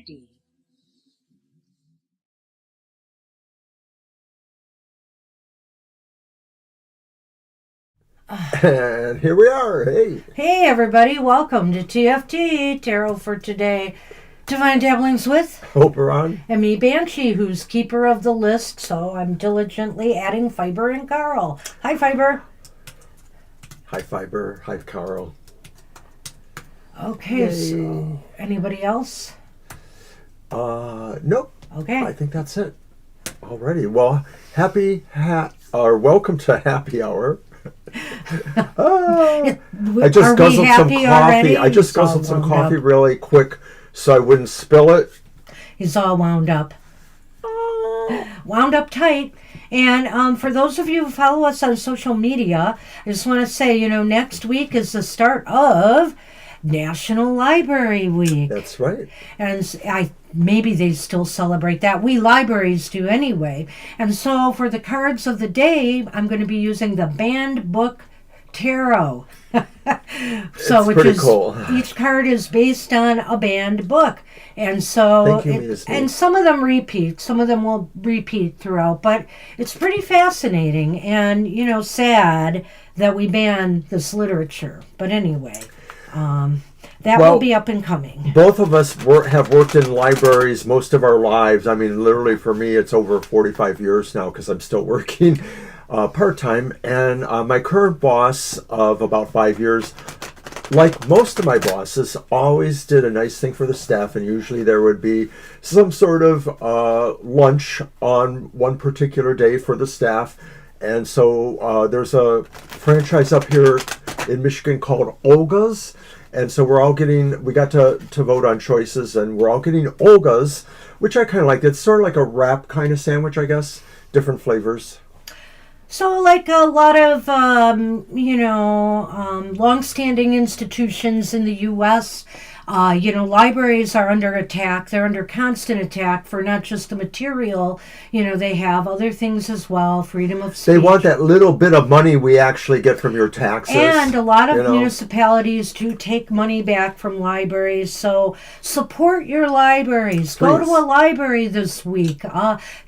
TFT. And here we are. Hey. Hey everybody, welcome to TFT, Tarot for Today. Divine Dabblings with Operon. and me, Banshee, who's keeper of the list, so I'm diligently adding Fiber and Carl. Hi, Fiber. Hi, Fiber. Hi, Carl. Okay, Yay. so anybody else? Nope. Okay. I think that's it. Alrighty. Well, welcome to Happy Hour. I just guzzled some coffee. Already? I just guzzled some coffee really quick so I wouldn't spill it. He's all wound up. Wound up tight. And for those of you who follow us on social media, I just want to say, next week is the start of National Library Week. That's right. And maybe they still celebrate that. We libraries do anyway. And so for the cards of the day, I'm going to be using the Banned Book Tarot. Which is cool. Each card is based on a banned book. And so and some of them repeat, some of them will repeat throughout, but it's pretty fascinating and sad that we ban this literature. But anyway, that will be up and coming. Both of us have worked in libraries most of our lives. I mean, literally for me, it's over 45 years now because I'm still working part-time. And my current boss of about 5 years, like most of my bosses, always did a nice thing for the staff. And usually there would be some sort of lunch on one particular day for the staff. And so there's a franchise up here in Michigan called Olga's. And so we got to vote on choices, and we're all getting Olga's, which I kind of like. It's sort of like a wrap kind of sandwich, I guess. Different flavors. So like a lot of, long-standing institutions in the U.S., libraries are under attack. They're under constant attack for not just the material. They have other things as well, freedom of speech. They want that little bit of money we actually get from your taxes. And a lot of municipalities do take money back from libraries. So support your libraries. Please. Go to a library this week.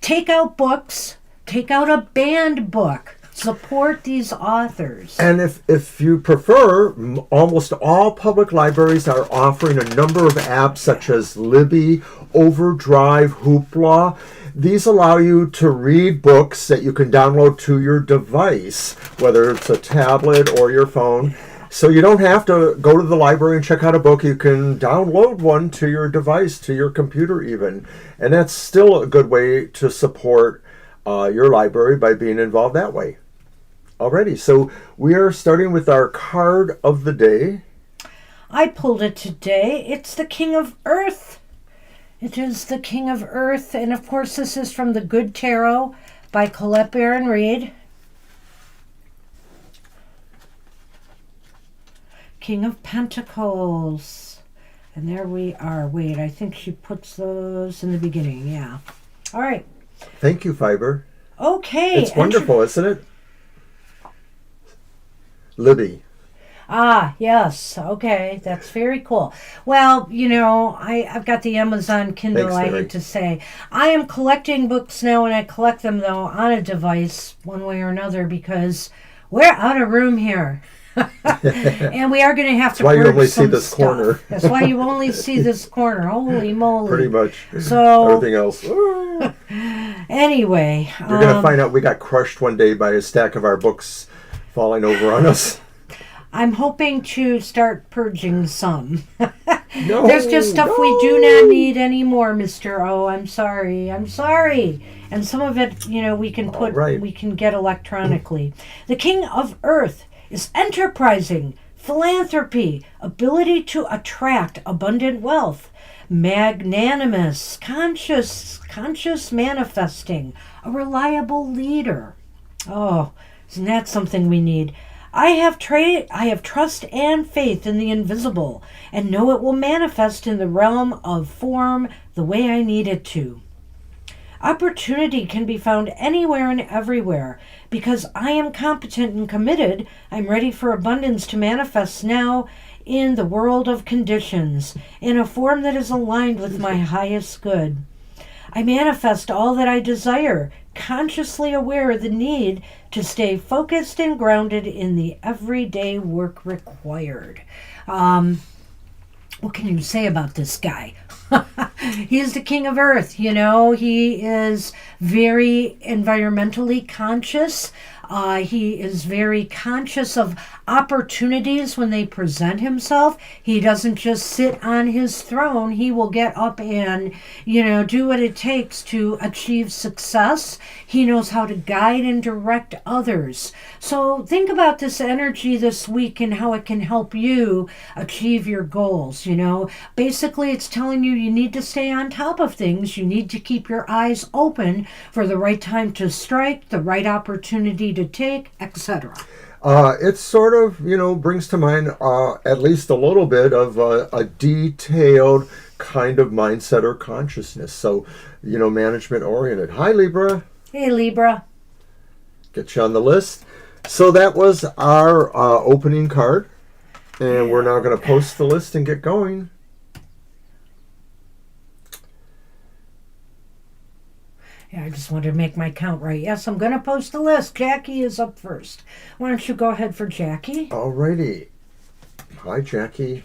Take out books. Take out a banned book. Support these authors. And if you prefer, almost all public libraries are offering a number of apps such as Libby, Overdrive, Hoopla. These allow you to read books that you can download to your device, whether it's a tablet or your phone. So you don't have to go to the library and check out a book. You can download one to your device, to your computer even. And that's still a good way to support your library by being involved that way. Alrighty, so we are starting with our card of the day. I pulled it today. It's the King of Earth. It is the King of Earth, and of course this is from the Good Tarot by Colette Baron Reid. King of Pentacles. And there we are. Wait, I think she puts those in the beginning. Yeah. All right. Thank you, Fiber. Okay. It's wonderful, isn't it? Libby. Ah, yes. Okay. That's very cool. Well, I've got the Amazon Kindle. Thanks, I hate to say. I am collecting books now, and I collect them, though, on a device one way or another because we're out of room here. And we are going to have to purge some stuff. That's why you only see this corner. That's why you only see this corner. Holy moly. Pretty much. So everything else. Anyway. You're going to find out we got crushed one day by a stack of our books falling over on us. I'm hoping to start purging some. No, There's just stuff we do not need anymore, Mr. O. I'm sorry. And some of it, we can get electronically. The King of Earth is enterprising, philanthropy, ability to attract abundant wealth, magnanimous, conscious manifesting, a reliable leader. Oh, isn't that something we need? I have trust and faith in the invisible, and know it will manifest in the realm of form the way I need it to. Opportunity can be found anywhere and everywhere. Because I am competent and committed, I'm ready for abundance to manifest now in the world of conditions in a form that is aligned with my highest good. I manifest all that I desire, consciously aware of the need to stay focused and grounded in the everyday work required. What can you say about this guy? He is the king of earth, He is very environmentally conscious. He is very conscious of opportunities when they present himself. He doesn't just sit on his throne. He will get up and, do what it takes to achieve success. He knows how to guide and direct others. So think about this energy this week and how it can help you achieve your goals. Basically it's telling you need to stay on top of things. You need to keep your eyes open for the right time to strike, the right opportunity to take, etc. It sort of, brings to mind at least a little bit of a detailed kind of mindset or consciousness. So, management oriented. Hi, Libra. Hey, Libra. Get you on the list. So that was our opening card. And we're now going to post the list and get going. Yeah, I just wanted to make my count right. Yes, I'm going to post the list. Jackie is up first. Why don't you go ahead for Jackie? Alrighty. Hi, Jackie.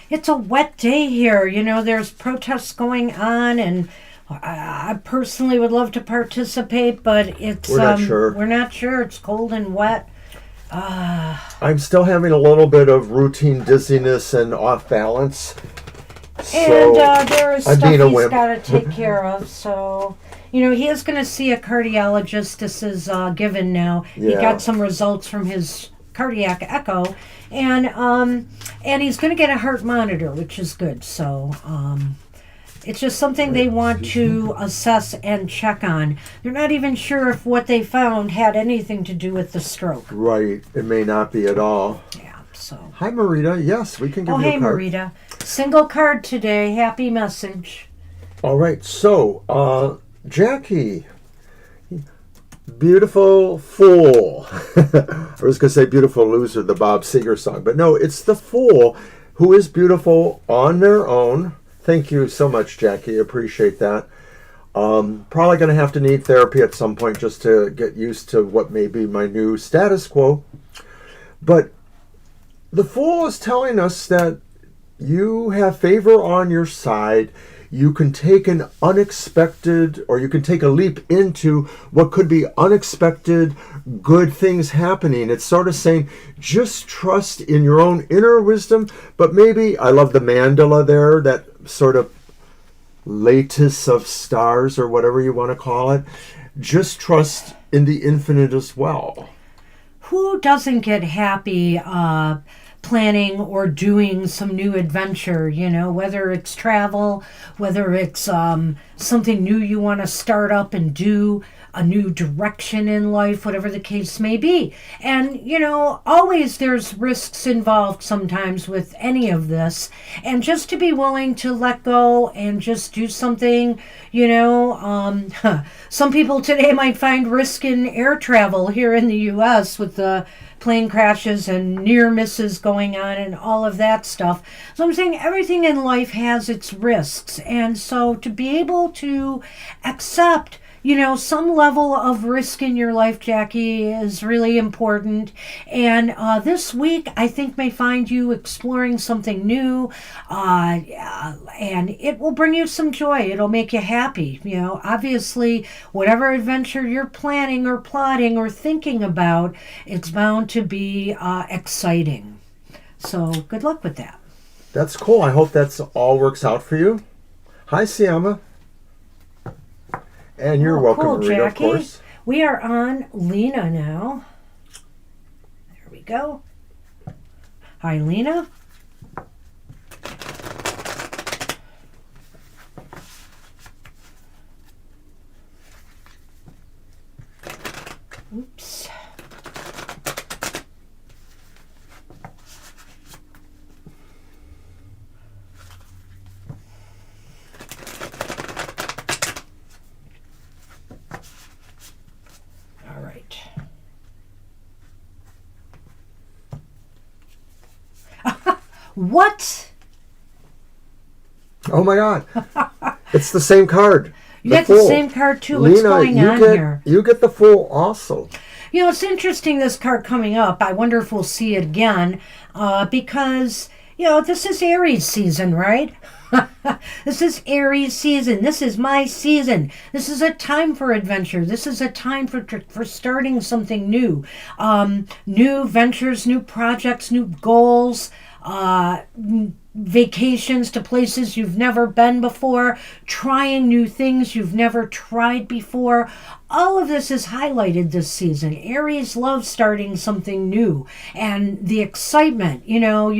It's a wet day here. There's protests going on, and I personally would love to participate, but we're not sure. We're not sure. It's cold and wet. I'm still having a little bit of routine dizziness and off balance. And there is stuff he's got to take care of. So, he is going to see a cardiologist. This is given now. Yeah. He got some results from his cardiac echo, and he's going to get a heart monitor, which is good. So, it's just something they want to assess and check on. They're not even sure if what they found had anything to do with the stroke. Right. It may not be at all. Yeah, so. Hi, Marita. Yes, we can give you a card. Oh, hey, Marita. Single card today. Happy message. All right. So, Jackie. Beautiful Fool. I was going to say Beautiful Loser, the Bob Seger song. But no, it's the Fool who is beautiful on their own. Thank you so much, Jackie. Appreciate that. Probably going to have to need therapy at some point just to get used to what may be my new status quo. But the Fool is telling us that you have favor on your side. You can take an unexpected, or you can take a leap into what could be unexpected good things happening. It's sort of saying, just trust in your own inner wisdom. But maybe, I love the mandala there, that sort of lattice of stars, or whatever you want to call it. Just trust in the infinite as well. Who doesn't get happy planning or doing some new adventure, whether it's travel, whether it's something new you want to start up and do, a new direction in life, whatever the case may be. And, always there's risks involved sometimes with any of this. And just to be willing to let go and just do something, some people today might find risk in air travel here in the U.S. with the plane crashes and near misses going on and all of that stuff. So I'm saying everything in life has its risks. And so to be able to accept some level of risk in your life, Jackie, is really important. And this week, I think, may find you exploring something new, and it will bring you some joy. It'll make you happy. Obviously, whatever adventure you're planning or plotting or thinking about, it's bound to be exciting. So good luck with that. That's cool. I hope that's all works out for you. Hi, Siama. And you're welcome, cool, Rita, Jackie. of course. We are on Lena now. There we go. Hi, Lena. Oops. What? Oh my God. It's the same card. You get the same card too. What's going on here? You get the Fool also. You know, it's interesting, this card coming up. I wonder if we'll see it again, because, you know, this is Aries season, right? This is Aries season. This is my season. This is a time for adventure. This is a time for starting something new. New ventures, new projects, new goals, vacations to places you've never been before, trying new things you've never tried before. All of this is highlighted this season. Aries loves starting something new and the excitement, you know,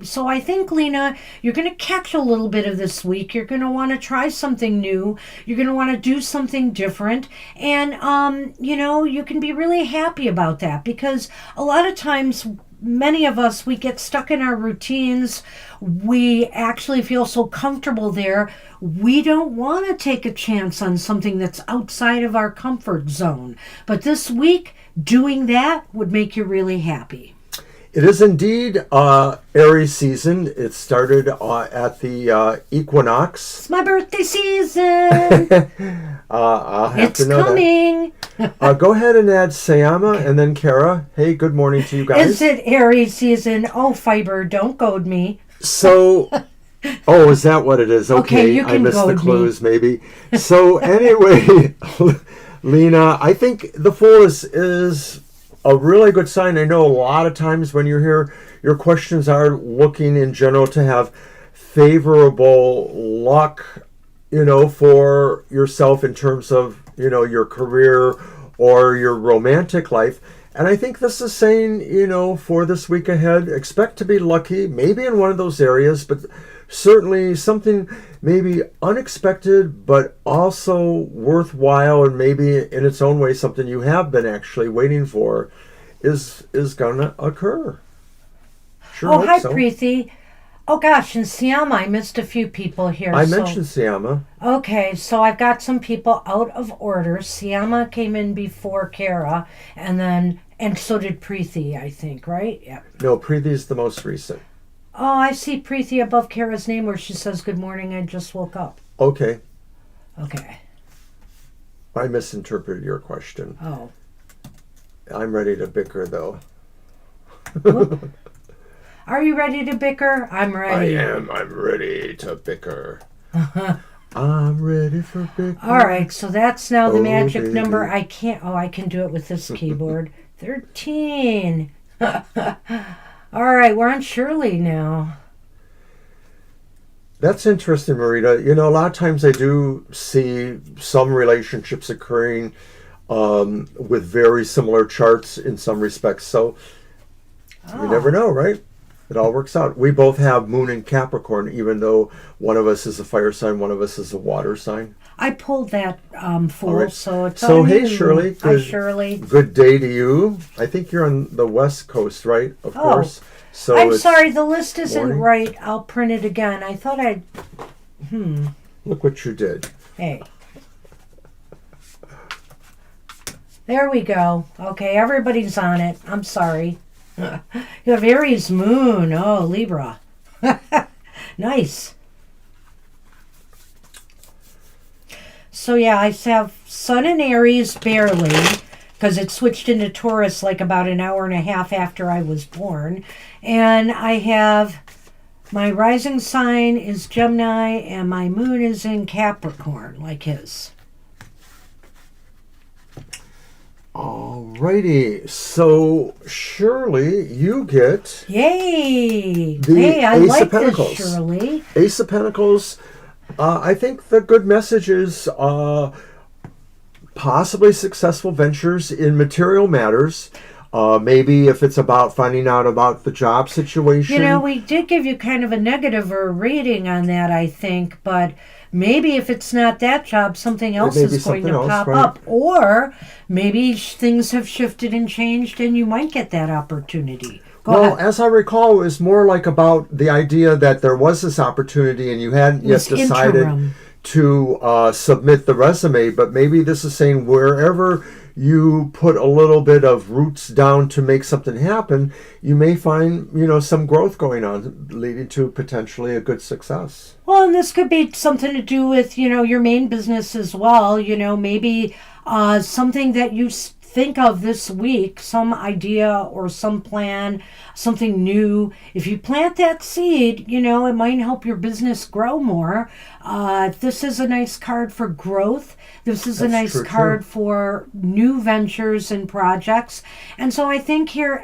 so I think, Lena, you're going to catch a little bit of this week. You're going to want to try something new. You're going to want to do something different. And, you know, you can be really happy about that, because a lot of times, many of us, we get stuck in our routines. We actually feel so comfortable there. We don't want to take a chance on something that's outside of our comfort zone. But this week, doing that would make you really happy. It is indeed Aries season. It started at the equinox. It's my birthday season. I'll have it's to know coming. Go ahead and add Sayama and then Kara. Hey, good morning to you guys. Is it Aries season? Oh, Fiber, don't goad me. So, oh, is that what it is? Okay, you can I missed the goad clues, maybe. So anyway, Lena, I think the Fool is a really good sign. I know a lot of times when you're here, your questions are looking in general to have favorable luck, you know, for yourself in terms of, you know, your career or your romantic life. And I think this is saying, you know, for this week ahead, expect to be lucky, maybe in one of those areas, but certainly something maybe unexpected, but also worthwhile, and maybe in its own way something you have been actually waiting for is going to occur. Sure. Oh, hi, so. Preeti. Oh, gosh, and Siama, I missed a few people here. I mentioned Siama. Okay, so I've got some people out of order. Siama came in before Kara, and so did Preeti, I think, right? Yeah. No, Preeti's the most recent. Oh, I see Preeti above Kara's name where she says, "Good morning, I just woke up." Okay. Okay. I misinterpreted your question. Oh. I'm ready to bicker, though. Are you ready to bicker? I'm ready. I am. I'm ready to bicker. I'm ready for bicker. All right, so that's now the magic baby. number. I can do it with this keyboard. 13. All right, we're on Shirley now. That's interesting, Marita. You know, a lot of times I do see some relationships occurring with very similar charts in some respects. So you never know, right? It all works out. We both have Moon in Capricorn, even though one of us is a fire sign, one of us is a water sign. I pulled that Fool, right. so it's so on hey, you. Shirley. Good, Hi, Shirley. Good day to you. I think you're on the West Coast, right? Of course. So I'm sorry, the list isn't morning. right. I'll print it again. I thought I'd... Look what you did. Hey. There we go. Okay, everybody's on it. I'm sorry. You have Aries moon. Oh, Libra. Nice. So yeah, I have Sun in Aries barely, because it switched into Taurus like about an hour and a half after I was born. And I have my rising sign is Gemini and my moon is in Capricorn, like his. Alrighty, so Shirley, you get Yay! the Hey, I Ace like of Pentacles. this, Shirley. Ace of Pentacles. I think the good message is possibly successful ventures in material matters. Maybe if it's about finding out about the job situation. You know, we did give you kind of a negative rating on that, I think, but maybe if it's not that job, something else is going to pop up. Or maybe things have shifted and changed and you might get that opportunity. Go ahead. As I recall, it was more like about the idea that there was this opportunity and you hadn't yet decided interim. to submit the resume, but maybe this is saying wherever you put a little bit of roots down to make something happen, you may find, some growth going on, leading to potentially a good success. Well, and this could be something to do with, your main business as well. Maybe something that you think of this week, some idea or some plan, something new. If you plant that seed, it might help your business grow more. This is a nice card for growth. This is a nice card for new ventures and projects. And so I think here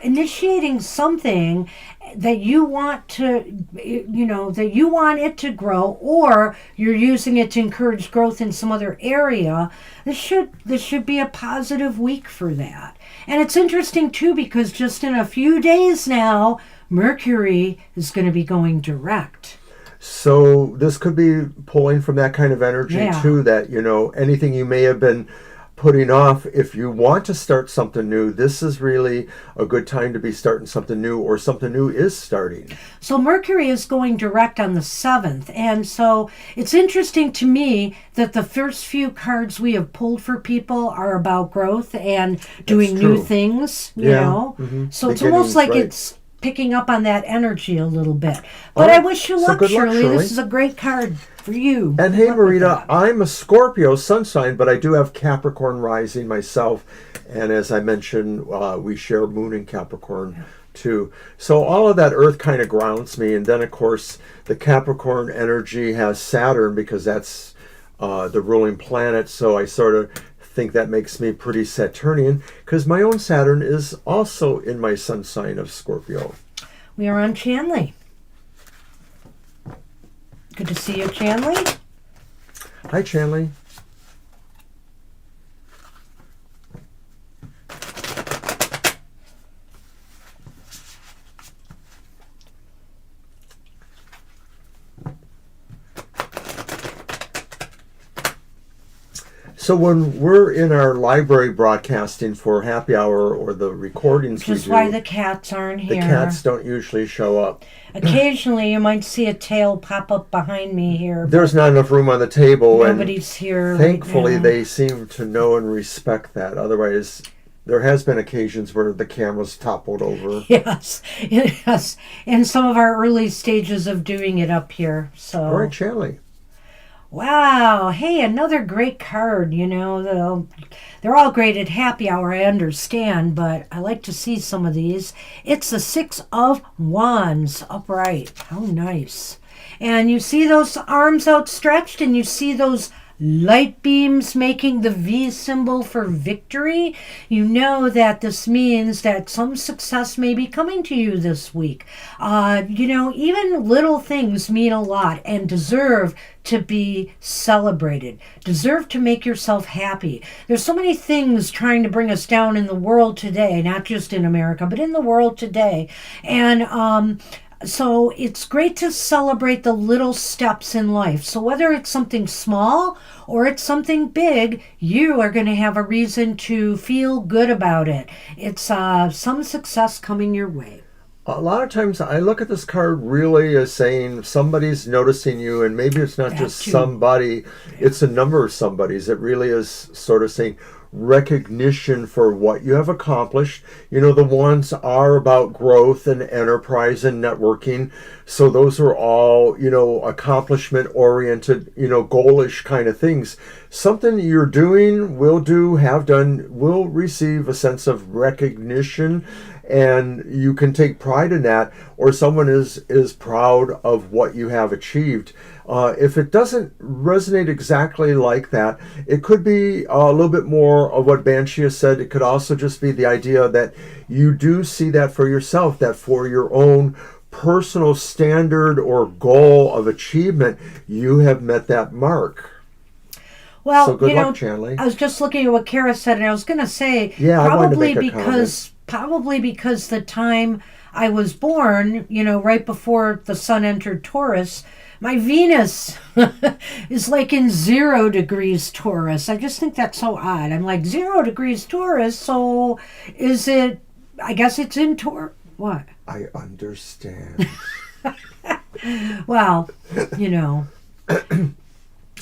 initiating something that you want that you want it to grow, or you're using it to encourage growth in some other area, this should be a positive week for that. And it's interesting too, because just in a few days now, Mercury is going to be going direct. So this could be pulling from that kind of energy too, that, anything you may have been putting off, if you want to start something new, this is really a good time to be starting something new, or something new is starting. So Mercury is going direct on the 7th. And so it's interesting to me that the first few cards we have pulled for people are about growth and doing new things, you know. Mm-hmm. So it's almost like it's picking up on that energy a little bit. But I wish you luck, Shirley. This is a great card for you. And hey, Marita, I'm a Scorpio sun sign, but I do have Capricorn rising myself. And as I mentioned, we share moon in Capricorn too. So all of that earth kind of grounds me. And then, of course, the Capricorn energy has Saturn, because that's the ruling planet. So I sort of think that makes me pretty Saturnian, because my own Saturn is also in my sun sign of Scorpio. We are on Chanley. Good to see you, Chanley. Hi, Chanley. So when we're in our library broadcasting for happy hour or the recordings, which is why the cats aren't here. The cats don't usually show up. Occasionally, you might see a tail pop up behind me here. There's not enough room on the table. Nobody's here. Thankfully, right now. They seem to know and respect that. Otherwise, there has been occasions where the camera's toppled over. Yes, yes. In some of our early stages of doing it up here. So. All right, Chanley. Wow. Hey, another great card. They're all great at happy hour, I understand, but I like to see some of these. It's the 6 of Wands upright. How nice. And you see those arms outstretched, and you see those light beams making the V symbol for victory. You know that this means that some success may be coming to you this week. Even little things mean a lot and deserve to be celebrated, deserve to make yourself happy. There's so many things trying to bring us down in the world today, not just in America, but in the world today. And so it's great to celebrate the little steps in life. So whether it's something small or it's something big, you are going to have a reason to feel good about it. It's some success coming your way. A lot of times I look at this card really as saying somebody's noticing you, and maybe it's not just somebody, it's a number of somebodies. It really is sort of saying recognition for what you have accomplished. The ones are about growth and enterprise and networking. So those are all, accomplishment oriented, goalish kind of things. Something you're doing, will do, have done, will receive a sense of recognition, and you can take pride in that, or someone is proud of what you have achieved. If it doesn't resonate exactly like that, it could be a little bit more of what Banshee has said. It could also just be the idea that you do see that for yourself, that for your own personal standard or goal of achievement, you have met that mark. Well, so good luck, Chanley. I was just looking at what Kara said, and I was going to say, probably because the time I was born, right before the sun entered Taurus, my Venus is like in 0 degrees Taurus. I just think that's so odd. I'm like, 0 degrees Taurus, so is it, I guess it's in Taurus. What? I understand. Well,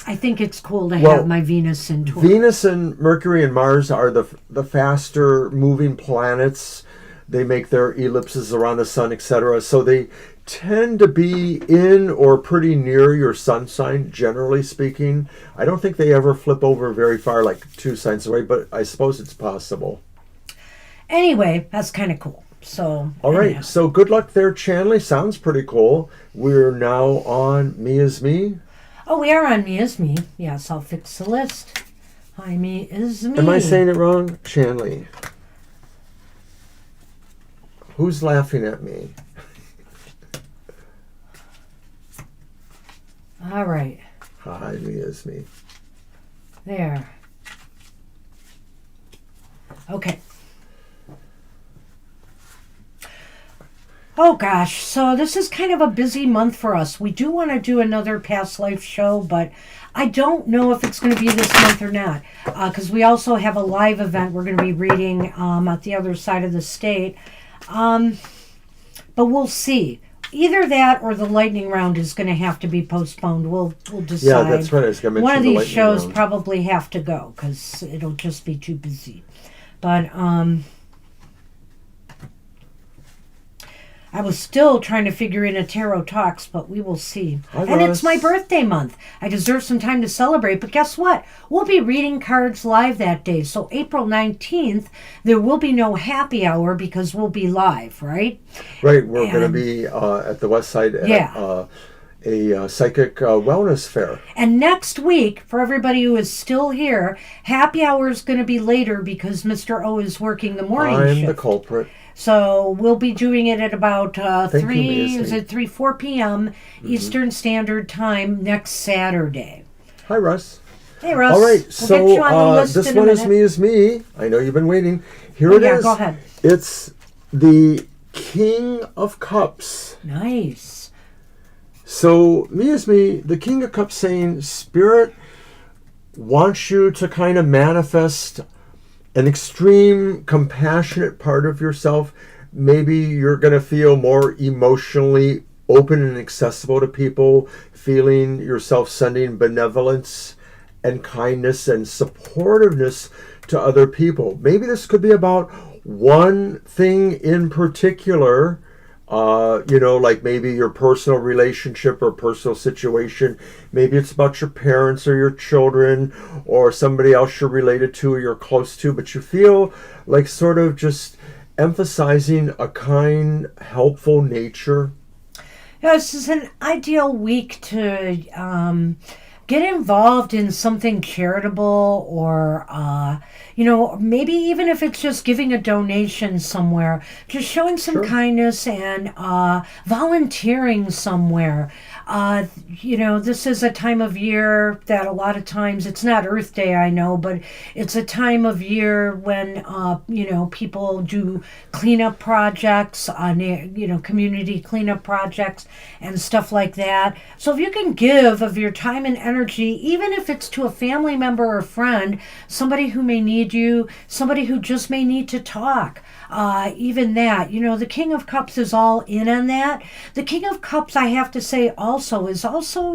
I think it's cool to have my Venus in Taurus. Venus and Mercury and Mars are the faster moving planets. They make their ellipses around the sun, etc. So they tend to be in or pretty near your sun sign, generally speaking. I don't think they ever flip over very far, like 2 signs away, but I suppose it's possible. Anyway, that's kind of cool. So, all right. So good luck there, Chanley. Sounds pretty cool. We're now on Me Is Me. Oh, we are on Me Is Me. Yes, I'll fix the list. Hi, Me Is Me. Am I saying it wrong? Chanley. Who's laughing at me? All right. Hi, Me Is Me. There. Okay. Oh gosh, so this is kind of a busy month for us. We do want to do another past life show, but I don't know if it's going to be this month or not, because we also have a live event we're going to be reading at the other side of the state. But we'll see. Either that or the lightning round is going to have to be postponed. We'll decide. Yeah, that's right. I was going to mention one of these shows round. Probably have to go because it'll just be too busy. But I was still trying to figure in a tarot talks, but we will see. Hi, and Russ. it's my birthday month. I deserve some time to celebrate, but guess what? We'll be reading cards live that day. So April 19th, there will be no happy hour because we'll be live, right? Right. We're going to be at the West Side at a psychic wellness fair. And next week, for everybody who is still here, happy hour is going to be later because Mr. O is working the morning shift. I'm the culprit. So we'll be doing it at about 4 p.m. Eastern Standard Time next Saturday. Hi, Russ. Hey, Russ. All right, we'll so this one is Me Is Me. I know you've been waiting. Here it is. Go ahead. It's the King of Cups. Nice. So Me Is Me, the King of Cups saying Spirit wants you to kind of manifest an extreme compassionate part of yourself. Maybe you're going to feel more emotionally open and accessible to people, feeling yourself sending benevolence and kindness and supportiveness to other people. Maybe this could be about one thing in particular, like maybe your personal relationship or personal situation. Maybe it's about your parents or your children or somebody else you're related to or you're close to, but you feel like sort of just emphasizing a kind, helpful nature. Yeah, this is an ideal week to get involved in something charitable or, maybe even if it's just giving a donation somewhere, just showing some kindness and volunteering somewhere. This is a time of year that a lot of times, it's not Earth Day, I know, but it's a time of year when, people do cleanup projects, community cleanup projects and stuff like that. So if you can give of your time and energy, even if it's to a family member or friend, somebody who may need you, somebody who just may need to talk, even that, the King of Cups is all in on that. The King of Cups, I have to say is also,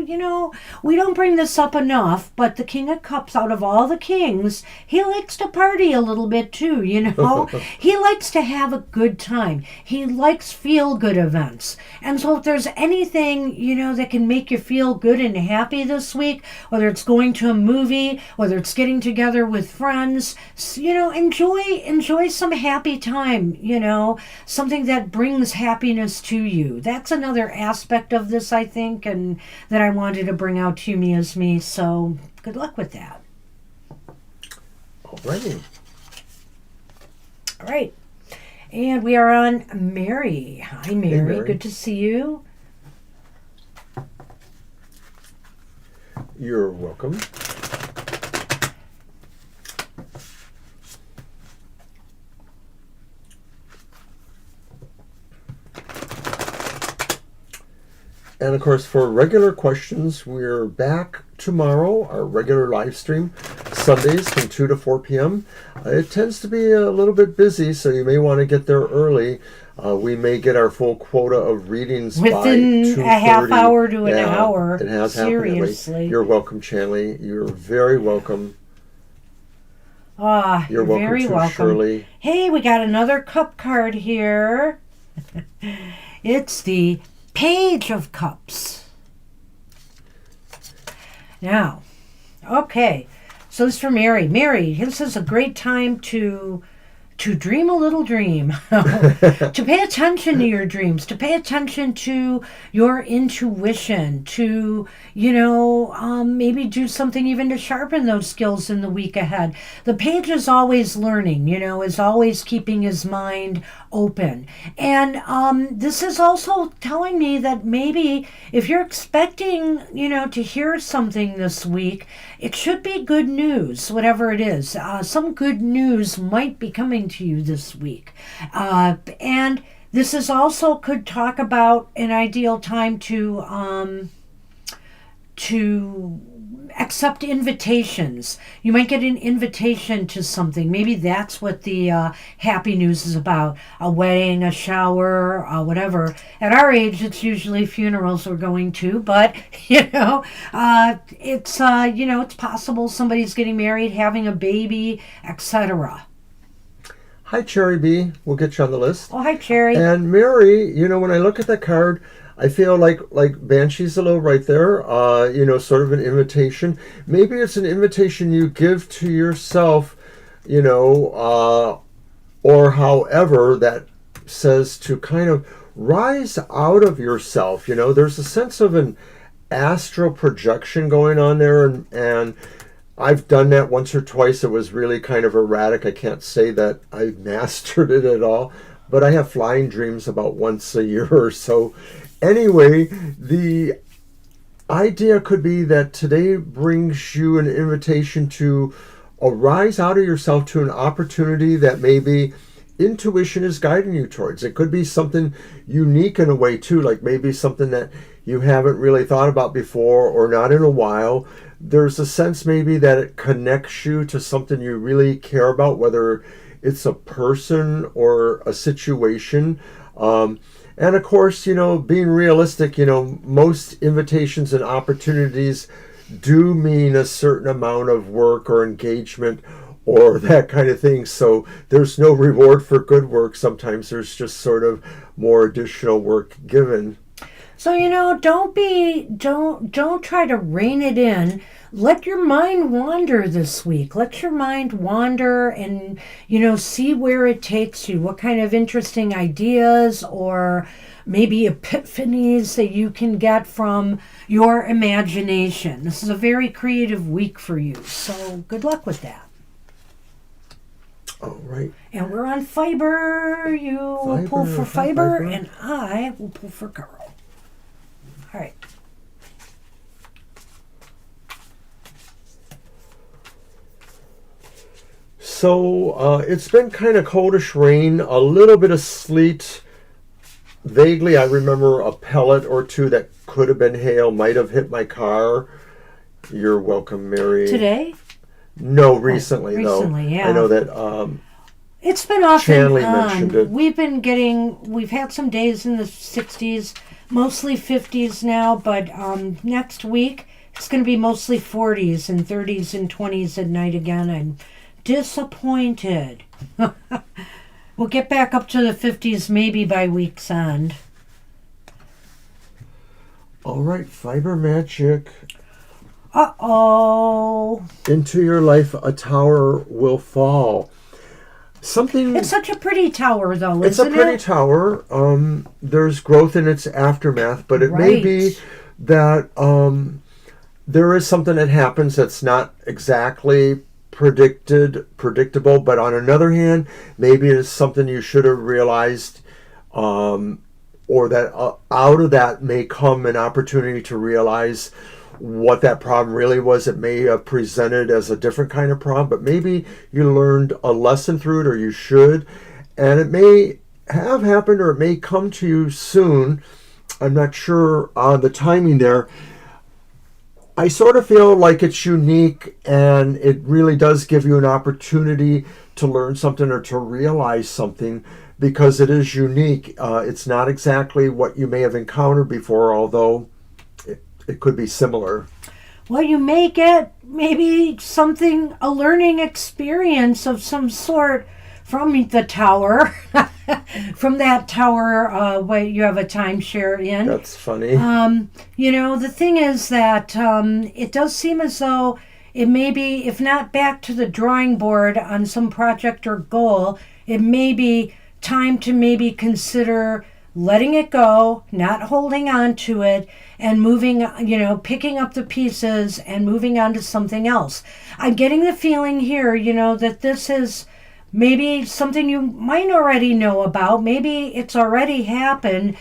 we don't bring this up enough, but the King of Cups, out of all the kings, he likes to party a little bit too, He likes to have a good time. He likes feel-good events. And so if there's anything, that can make you feel good and happy this week, whether it's going to a movie, whether it's getting together with friends, enjoy some happy time, something that brings happiness to you. That's another aspect of this, I think, and that I wanted to bring out to you, Me Is Me. So good luck with that. Alrighty. All right. And we are on Mary. Hi, Mary. Hey, Mary. Good to see you. You're welcome. And of course, for regular questions, we're back tomorrow, our regular live stream, Sundays from 2 to 4 p.m. It tends to be a little bit busy, so you may want to get there early. We may get our full quota of readings within by a half 2:30. hour to an Yeah, hour. It has Seriously. happened. You're welcome, Chanley. You're very welcome. You're welcome very too, welcome. Shirley. Hey, we got another cup card here. It's the Page of Cups. Now, okay, so this is for Mary. Mary, this is a great time to dream a little dream, to pay attention to your dreams, to pay attention to your intuition, to, maybe do something even to sharpen those skills in the week ahead. The page is always learning, is always keeping his mind open. And this is also telling me that maybe if you're expecting, to hear something this week, it should be good news, whatever it is. Some good news might be coming to you this week. And this is also could talk about an ideal time to accept invitations. You might get an invitation to something. Maybe that's what the happy news is about. A wedding, a shower, whatever. At our age, it's usually funerals we're going to, but, it's possible somebody's getting married, having a baby, etc. Hi, Cherry B. We'll get you on the list. Oh, hi, Cherry. And Mary, when I look at that card, I feel like Banshee's a little right there, sort of an invitation. Maybe it's an invitation you give to yourself, or however that says to kind of rise out of yourself. There's a sense of an astral projection going on there, and I've done that once or twice. It was really kind of erratic. I can't say that I've mastered it at all, but I have flying dreams about once a year or so. Anyway, the idea could be that today brings you an invitation to arise out of yourself to an opportunity that maybe intuition is guiding you towards. It could be something unique in a way too, like maybe something that you haven't really thought about before or not in a while. There's a sense maybe that it connects you to something you really care about, whether it's a person or a situation. And of course, being realistic, most invitations and opportunities do mean a certain amount of work or engagement or that kind of thing. So there's no reward for good work. Sometimes there's just sort of more additional work given. So, don't try to rein it in. Let your mind wander this week. Let your mind wander and, see where it takes you. What kind of interesting ideas or maybe epiphanies that you can get from your imagination. This is a very creative week for you. So good luck with that. All right. And we're on fiber. You will pull for fiber, and I will pull for Carl. All right. So it's been kind of coldish rain, a little bit of sleet. Vaguely, I remember a pellet or two that could have been hail, might have hit my car. You're welcome, Mary. Today? No, recently, though. Recently, yeah. I know that it's been off Chanley and on. mentioned it. We've had some days in the 60s, mostly 50s now, but next week it's going to be mostly 40s and 30s and 20s at night again. I'm disappointed. We'll get back up to the 50s maybe by week's end. All right, fiber magic. Uh-oh. Into your life a tower will fall. Something. It's such a pretty tower, though, it's isn't it? It's a pretty tower. There's growth in its aftermath, but it may be that there is something that happens that's not exactly predictable, but on another hand, maybe it's something you should have realized, or that out of that may come an opportunity to realize what that problem really was. It may have presented as a different kind of problem, but maybe you learned a lesson through it, or you should, and it may have happened, or it may come to you soon. I'm not sure on the timing there. I sort of feel like it's unique, and it really does give you an opportunity to learn something or to realize something because it is unique. It's not exactly what you may have encountered before, although it could be similar. Well, you may get maybe something, a learning experience of some sort from the tower, from that tower where you have a timeshare in. That's funny. The thing is that it does seem as though it may be, if not back to the drawing board on some project or goal, it may be time to maybe consider letting it go, not holding on to it, and moving, picking up the pieces and moving on to something else. I'm getting the feeling here, that this is maybe something you might already know about. Maybe it's already happened,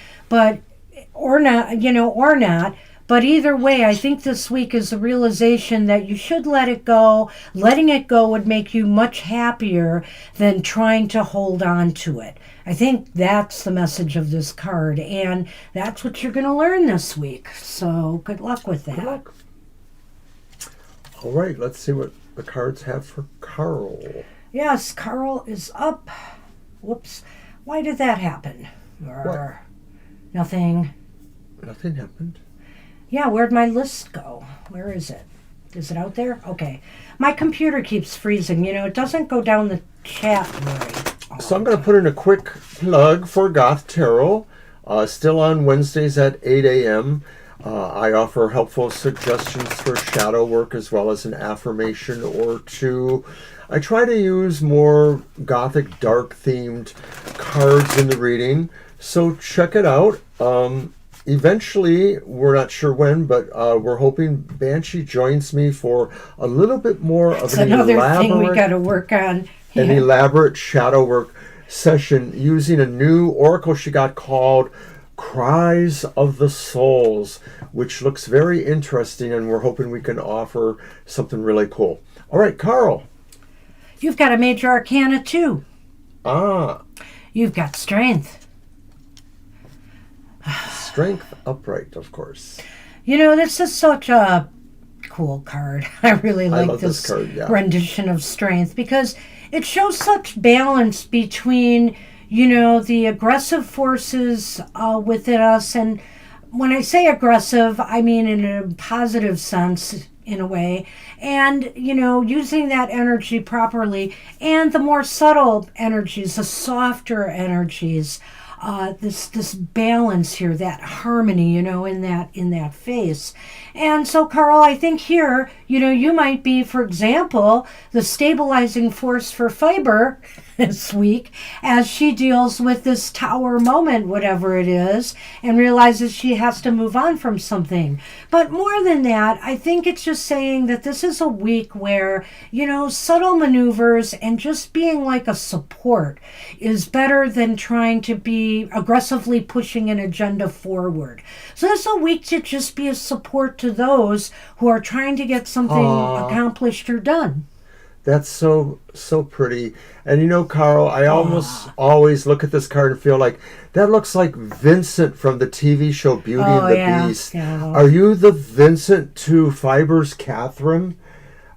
or not. But either way, I think this week is the realization that you should let it go. Letting it go would make you much happier than trying to hold on to it. I think that's the message of this card, and that's what you're going to learn this week. So good luck with that. Good luck. All right, let's see what the cards have for Carl. Yes, Carl is up. Whoops. Why did that happen? What? Nothing. Nothing happened. Yeah, where'd my list go? Where is it? Is it out there? Okay. My computer keeps freezing. It doesn't go down the chat right. So I'm going to put in a quick plug for Goth Tarot. Still on Wednesdays at 8 a.m. I offer helpful suggestions for shadow work as well as an affirmation or two. I try to use more Gothic dark themed cards in the reading. So check it out. Eventually, we're not sure when, but we're hoping Banshee joins me for a little bit more of an another elaborate thing we got to work on. An elaborate shadow work session using a new oracle she got called Cries of the Souls, which looks very interesting, and we're hoping we can offer something really cool. All right, Carl. You've got a major arcana too. Ah. You've got strength. Strength upright, of course. This is such a cool card. I really like this card, yeah. rendition of strength because it shows such balance between, the aggressive forces within us. And when I say aggressive, I mean in a positive sense, in a way. And, using that energy properly. And the more subtle energies, the softer energies. This balance here, that harmony, in that face. And so, Carl, I think here, you might be, for example, the stabilizing force for Fiber this week as she deals with this tower moment, whatever it is, and realizes she has to move on from something. But more than that, I think it's just saying that this is a week where, subtle maneuvers and just being like a support is better than trying to be aggressively pushing an agenda forward. So this is a week to just be a support to those who are trying to get something accomplished or done. That's so pretty. And Carl, I almost always look at this card and feel like that looks like Vincent from the TV show Beauty and the Beast. Yeah. Are you the Vincent to Fiber's Catherine?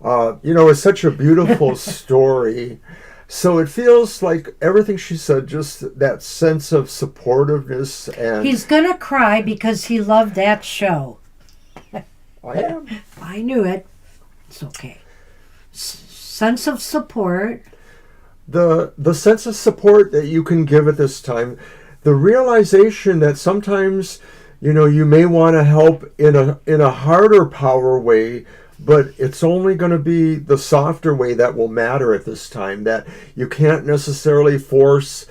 It's such a beautiful story. So it feels like everything she said, just that sense of supportiveness. And he's going to cry because he loved that show. I am. I knew it. It's okay. Sense of support. The sense of support that you can give at this time, the realization that sometimes you may want to help in a harder power way, but it's only going to be the softer way that will matter at this time, that you can't necessarily force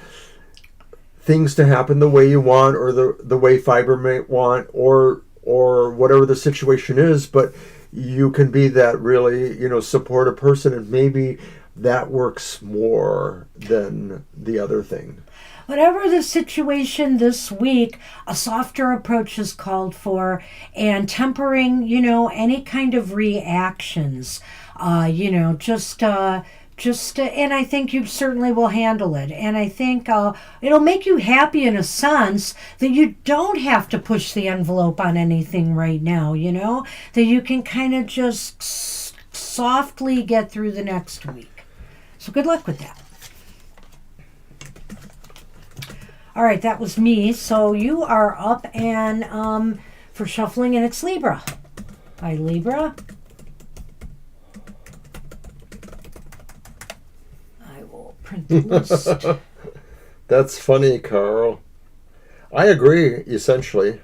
things to happen the way you want or the way Fiber may want or whatever the situation is, but you can be that really, supportive person, and maybe that works more than the other thing. Whatever the situation this week, a softer approach is called for, and tempering, any kind of reactions. Just just and I think you certainly will handle it, and I think it'll make you happy in a sense that you don't have to push the envelope on anything right now, that you can kind of just softly get through the next week. So good luck with that. All right, that was me. So you are up and for shuffling, and it's Libra. Hi, Libra. I will print the list. That's funny, Carl. I agree, essentially.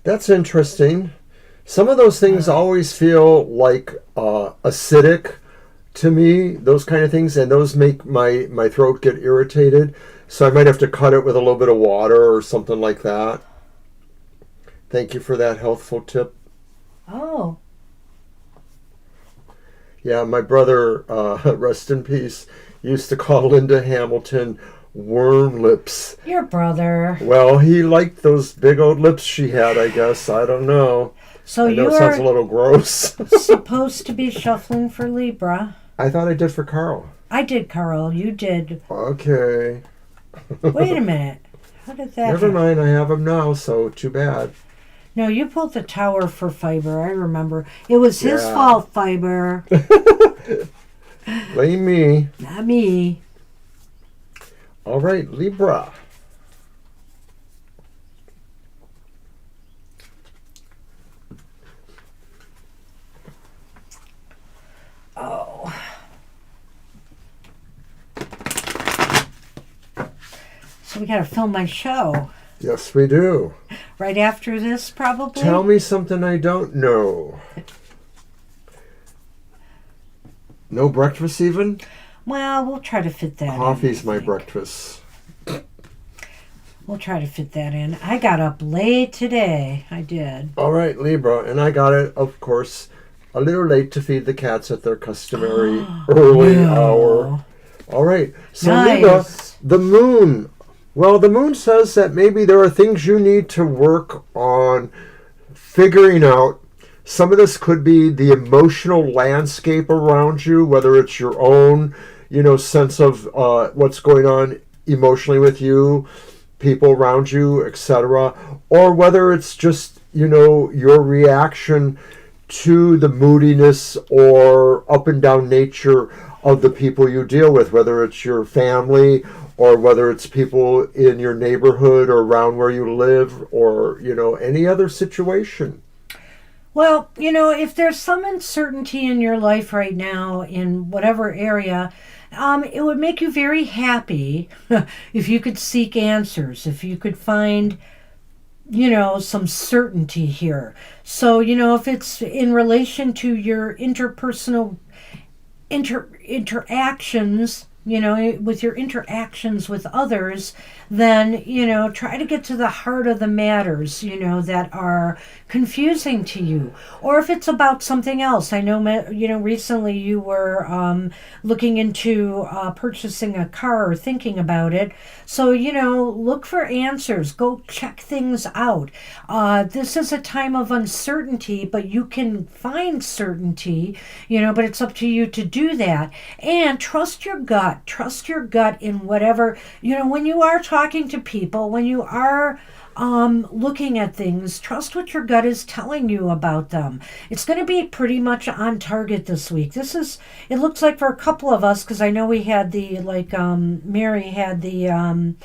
That's interesting. Some of those things always feel like acidic to me, those kind of things, and those make my throat get irritated. So I might have to cut it with a little bit of water or something like that. Thank you for that healthful tip. Oh. Yeah, my brother, rest in peace, used to call Linda Hamilton worm lips. Your brother. Well, he liked those big old lips she had, I guess. I don't know. So I know it sounds a little gross. Supposed to be shuffling for Libra. I thought I did for Carl. I did, Carl. You did. Okay. Wait a minute. How did that Never mind, I have him now, so too bad. No, you pulled the tower for Fiber. I remember. It was his fault, Fiber. Blame me. Not me. All right, Libra. Oh. So we got to film my show. Yes, we do. Right after this, probably? Tell me something I don't know. No breakfast even? Well, we'll try to fit that in. Coffee's my breakfast. We'll try to fit that in. I got up late today. I did. All right, Libra. And I got it, of course, a little late to feed the cats at their customary early hour. All right. So, nice. Libra, the moon. Well, the moon says that maybe there are things you need to work on figuring out. Some of this could be the emotional landscape around you, whether it's your own, sense of what's going on emotionally with you, people around you, etc., or whether it's just, your reaction to the moodiness or up and down nature of the people you deal with, whether it's your family or whether it's people in your neighborhood or around where you live or, any other situation. Well, if there's some uncertainty in your life right now in whatever area, it would make you very happy if you could seek answers, if you could find, some certainty here. So, if it's in relation to your interpersonal interactions, with your interactions with others, then, try to get to the heart of the matters, that are confusing to you. Or if it's about something else. I know, recently you were looking into purchasing a car or thinking about it. So, look for answers. Go check things out. This is a time of uncertainty, but you can find certainty, but it's up to you to do that. And trust your gut. Trust your gut in whatever, when you are talking to people, when you are looking at things, trust what your gut is telling you about them. It's going to be pretty much on target this week. It looks like for a couple of us, because I know we had Mary had the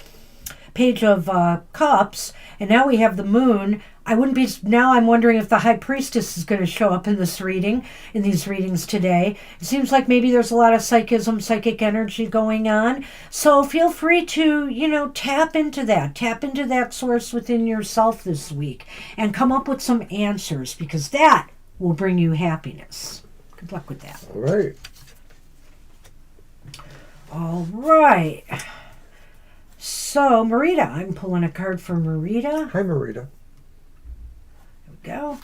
Page of Cups, and now we have the moon. Now I'm wondering if the High Priestess is going to show up in these readings today. It seems like maybe there's a lot of psychic energy going on. So feel free to, tap into that source within yourself this week and come up with some answers, because that will bring you happiness. Good luck with that. All right. All right. So, Marita, I'm pulling a card for Marita. Hi, Marita. Go.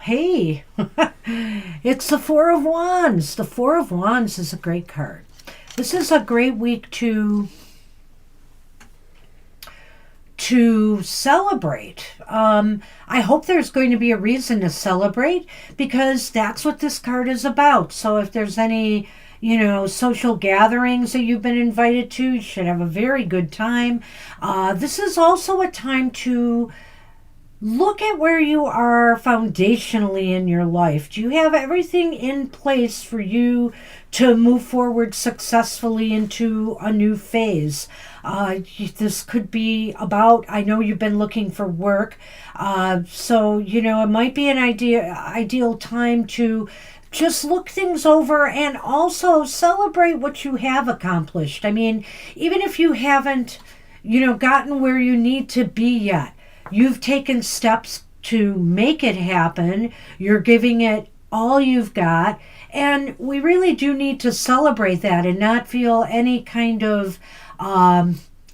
Hey, it's the Four of Wands. The Four of Wands is a great card. This is a great week to celebrate. I hope there's going to be a reason to celebrate, because that's what this card is about. So if there's any, social gatherings that you've been invited to, you should have a very good time. This is also a time to look at where you are foundationally in your life. Do you have everything in place for you to move forward successfully into a new phase? This could be about, I know you've been looking for work, so, it might be an ideal time to just look things over and also celebrate what you have accomplished. I mean, even if you haven't, gotten where you need to be yet, you've taken steps to make it happen. You're giving it all you've got. And we really do need to celebrate that and not feel any kind of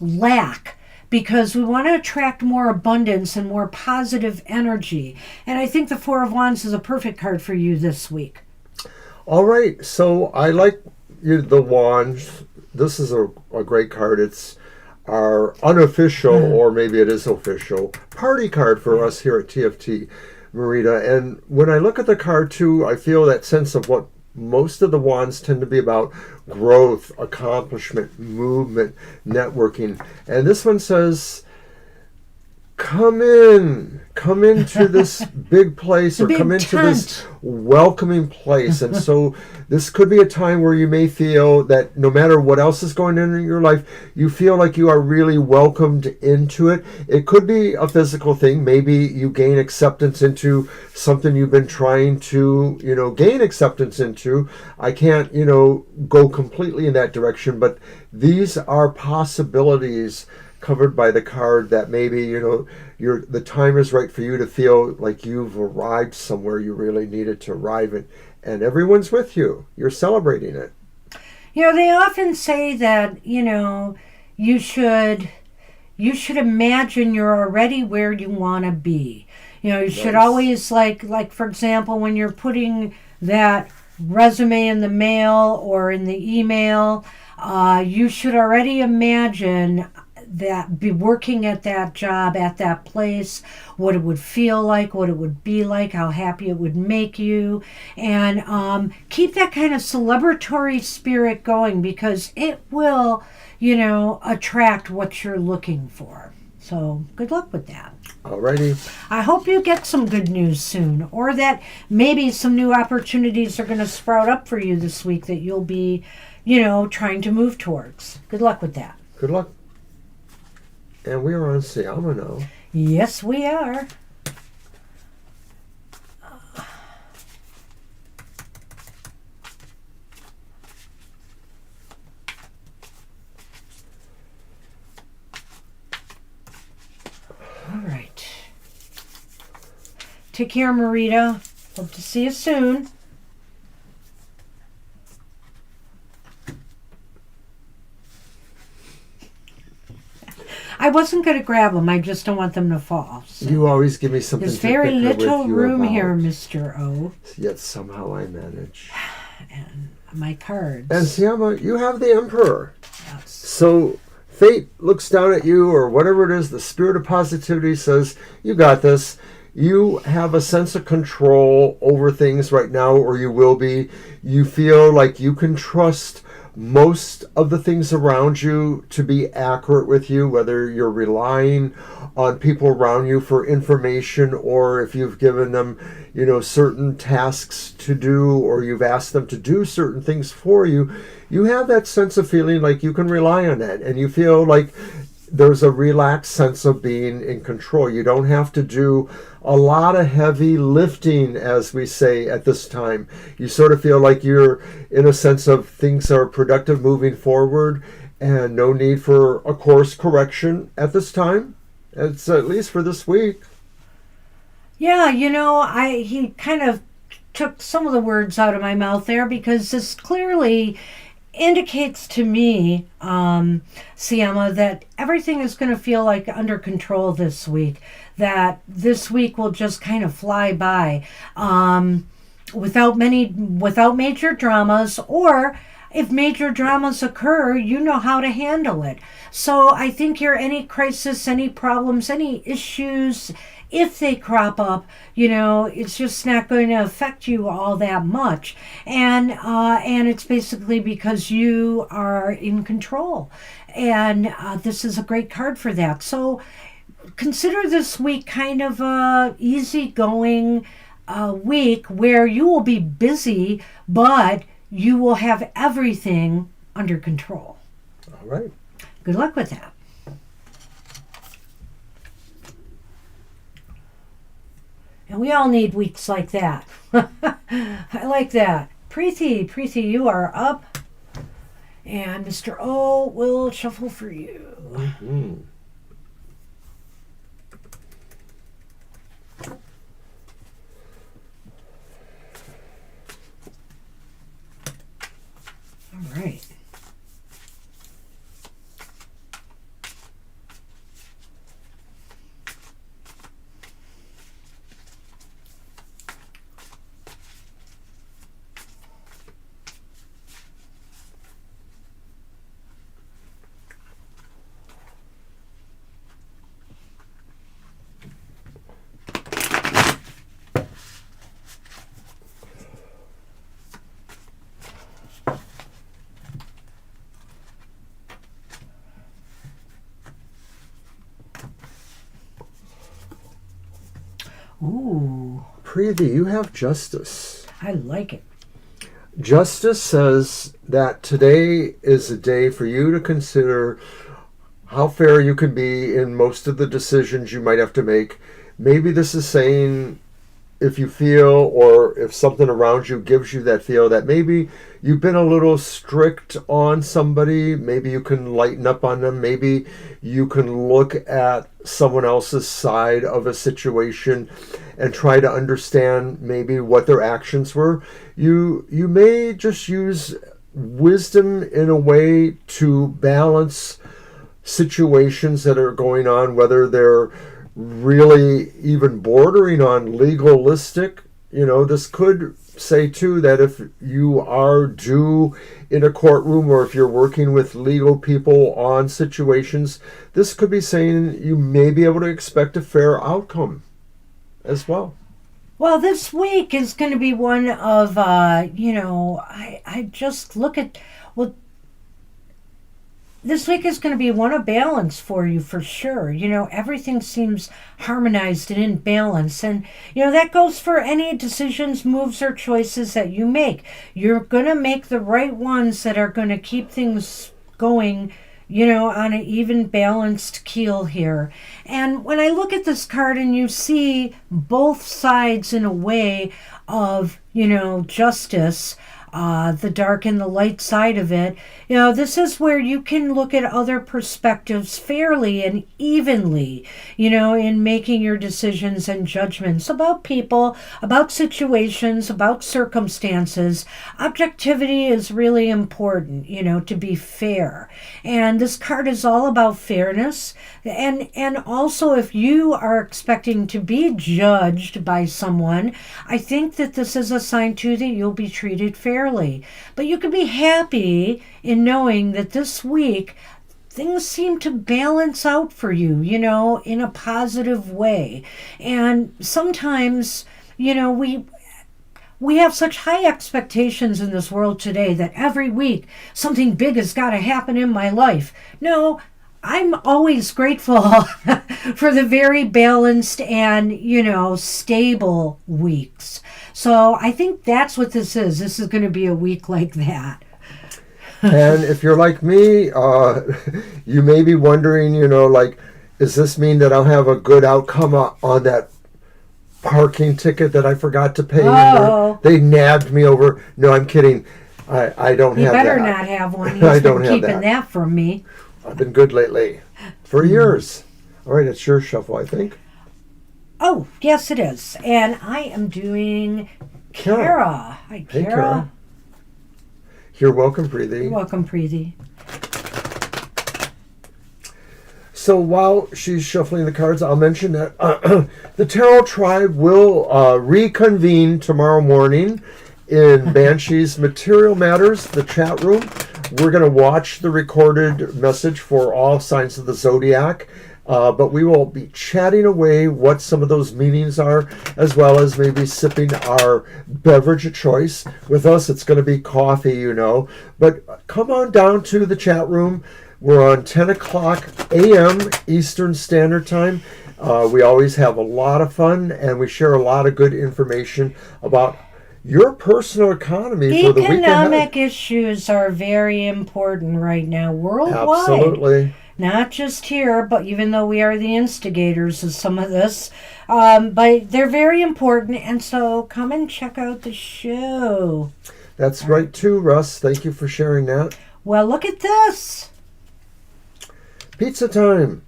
lack, because we want to attract more abundance and more positive energy. And I think the Four of Wands is a perfect card for you this week. All right. So I like the Wands. This is a great card. It's our unofficial, or maybe it is official, party card for us here at TFT, Marita. And when I look at the card too, I feel that sense of what most of the wands tend to be about: growth, accomplishment, movement, networking. And this one says, come into this big place, or come into this welcoming place. And so this could be a time where you may feel that no matter what else is going on in your life, you feel like you are really welcomed into it. It could be a physical thing. Maybe you gain acceptance into something you've been trying to, gain acceptance into. I can't, go completely in that direction, but these are possibilities covered by the card that maybe, the time is right for you to feel like you've arrived somewhere you really needed to arrive at, and everyone's with you. You're celebrating it. They often say that, you should imagine you're already where you want to be. You should always, like for example, when you're putting that resume in the mail or in the email, you should already imagine that, be working at that job, at that place, what it would feel like, what it would be like, how happy it would make you, and keep that kind of celebratory spirit going, because it will, attract what you're looking for. So good luck with that. Alrighty. I hope you get some good news soon, or that maybe some new opportunities are going to sprout up for you this week that you'll be, trying to move towards. Good luck with that. Good luck. And we are on Siama now. Yes, we are. All right. Take care, Marita. Hope to see you soon. I wasn't going to grab them. I just don't want them to fall. So. You always give me something. There's very little room here, Mr. O. Yet somehow I manage. And my cards. And Siama, you have the Emperor. Yes. So fate looks down at you, or whatever it is, the spirit of positivity says, you got this. You have a sense of control over things right now, or you will be. You feel like you can trust most of the things around you to be accurate with you, whether you're relying on people around you for information, or if you've given them, certain tasks to do, or you've asked them to do certain things for you. You have that sense of feeling like you can rely on that, and you feel like there's a relaxed sense of being in control. You don't have to do a lot of heavy lifting, as we say at this time. You sort of feel like you're in a sense of things are productive moving forward, and no need for a course correction at this time. It's at least for this week. Yeah, he kind of took some of the words out of my mouth there, because this clearly indicates to me, Siama, that everything is going to feel like under control this week. That this week will just kind of fly by, without major dramas, or if major dramas occur, you know how to handle it. So I think any crisis, any problems, any issues, if they crop up, it's just not going to affect you all that much, and it's basically because you are in control, and this is a great card for that. So consider this week kind of a easygoing week where you will be busy, but you will have everything under control. All right. Good luck with that. And we all need weeks like that. I like that. Preeti, you are up. And Mr. O will shuffle for you. Mm-hmm. All right. Ooh. Preeti, you have justice. I like it. Justice says that today is a day for you to consider how fair you can be in most of the decisions you might have to make. Maybe this is saying if you feel, or if something around you gives you that feel that maybe you've been a little strict on somebody, maybe you can lighten up on them, maybe you can look at someone else's side of a situation and try to understand maybe what their actions were. You may just use wisdom in a way to balance situations that are going on, whether they're really even bordering on legalistic. This could say too that if you are due in a courtroom, or if you're working with legal people on situations, this could be saying you may be able to expect a fair outcome as well. Well, this week is going to be one of, I just look at, well, this week is going to be one of balance for you for sure. Everything seems harmonized and in balance. And, that goes for any decisions, moves, or choices that you make. You're going to make the right ones that are going to keep things going, on an even balanced keel here. And when I look at this card and you see both sides in a way of, justice, the dark and the light side of it, this is where you can look at other perspectives fairly and evenly, in making your decisions and judgments about people, about situations, about circumstances. Objectivity is really important, to be fair. And this card is all about fairness. And also, if you are expecting to be judged by someone, I think that this is a sign too that you'll be treated fairly. But you can be happy in knowing that this week things seem to balance out for you, in a positive way. And sometimes, we have such high expectations in this world today that every week something big has got to happen in my life. No, I'm always grateful for the very balanced and, stable weeks. So I think that's what this is. This is going to be a week like that. And if you're like me, you may be wondering, does this mean that I'll have a good outcome on that parking ticket that I forgot to pay? Oh. They nabbed me over. No, I'm kidding. I don't have that. You better not have one. He's I been don't have keeping that from me. I've been good lately. For years. All right, it's your shuffle, I think. Oh, yes, it is. And I am doing Kara. Hi, Kara. Hey, Kara. You're welcome, Preeti. You're welcome, Preeti. So while she's shuffling the cards, I'll mention that the Tarot Tribe will reconvene tomorrow morning in Banshee's Material Matters, the chat room. We're going to watch the recorded message for all signs of the zodiac, but we will be chatting away what some of those meanings are, as well as maybe sipping our beverage of choice. With us, it's going to be coffee, you know. But come on down to the chat room. We're on 10 o'clock a.m. Eastern Standard Time. We always have a lot of fun, and we share a lot of good information about your personal economy for the week ahead. Economic issues are very important right now worldwide. Absolutely. Not just here, but even though we are the instigators of some of this, but they're very important, and so come and check out the show. That's right too, Russ. Thank you for sharing that. Well, look at this. Pizza time.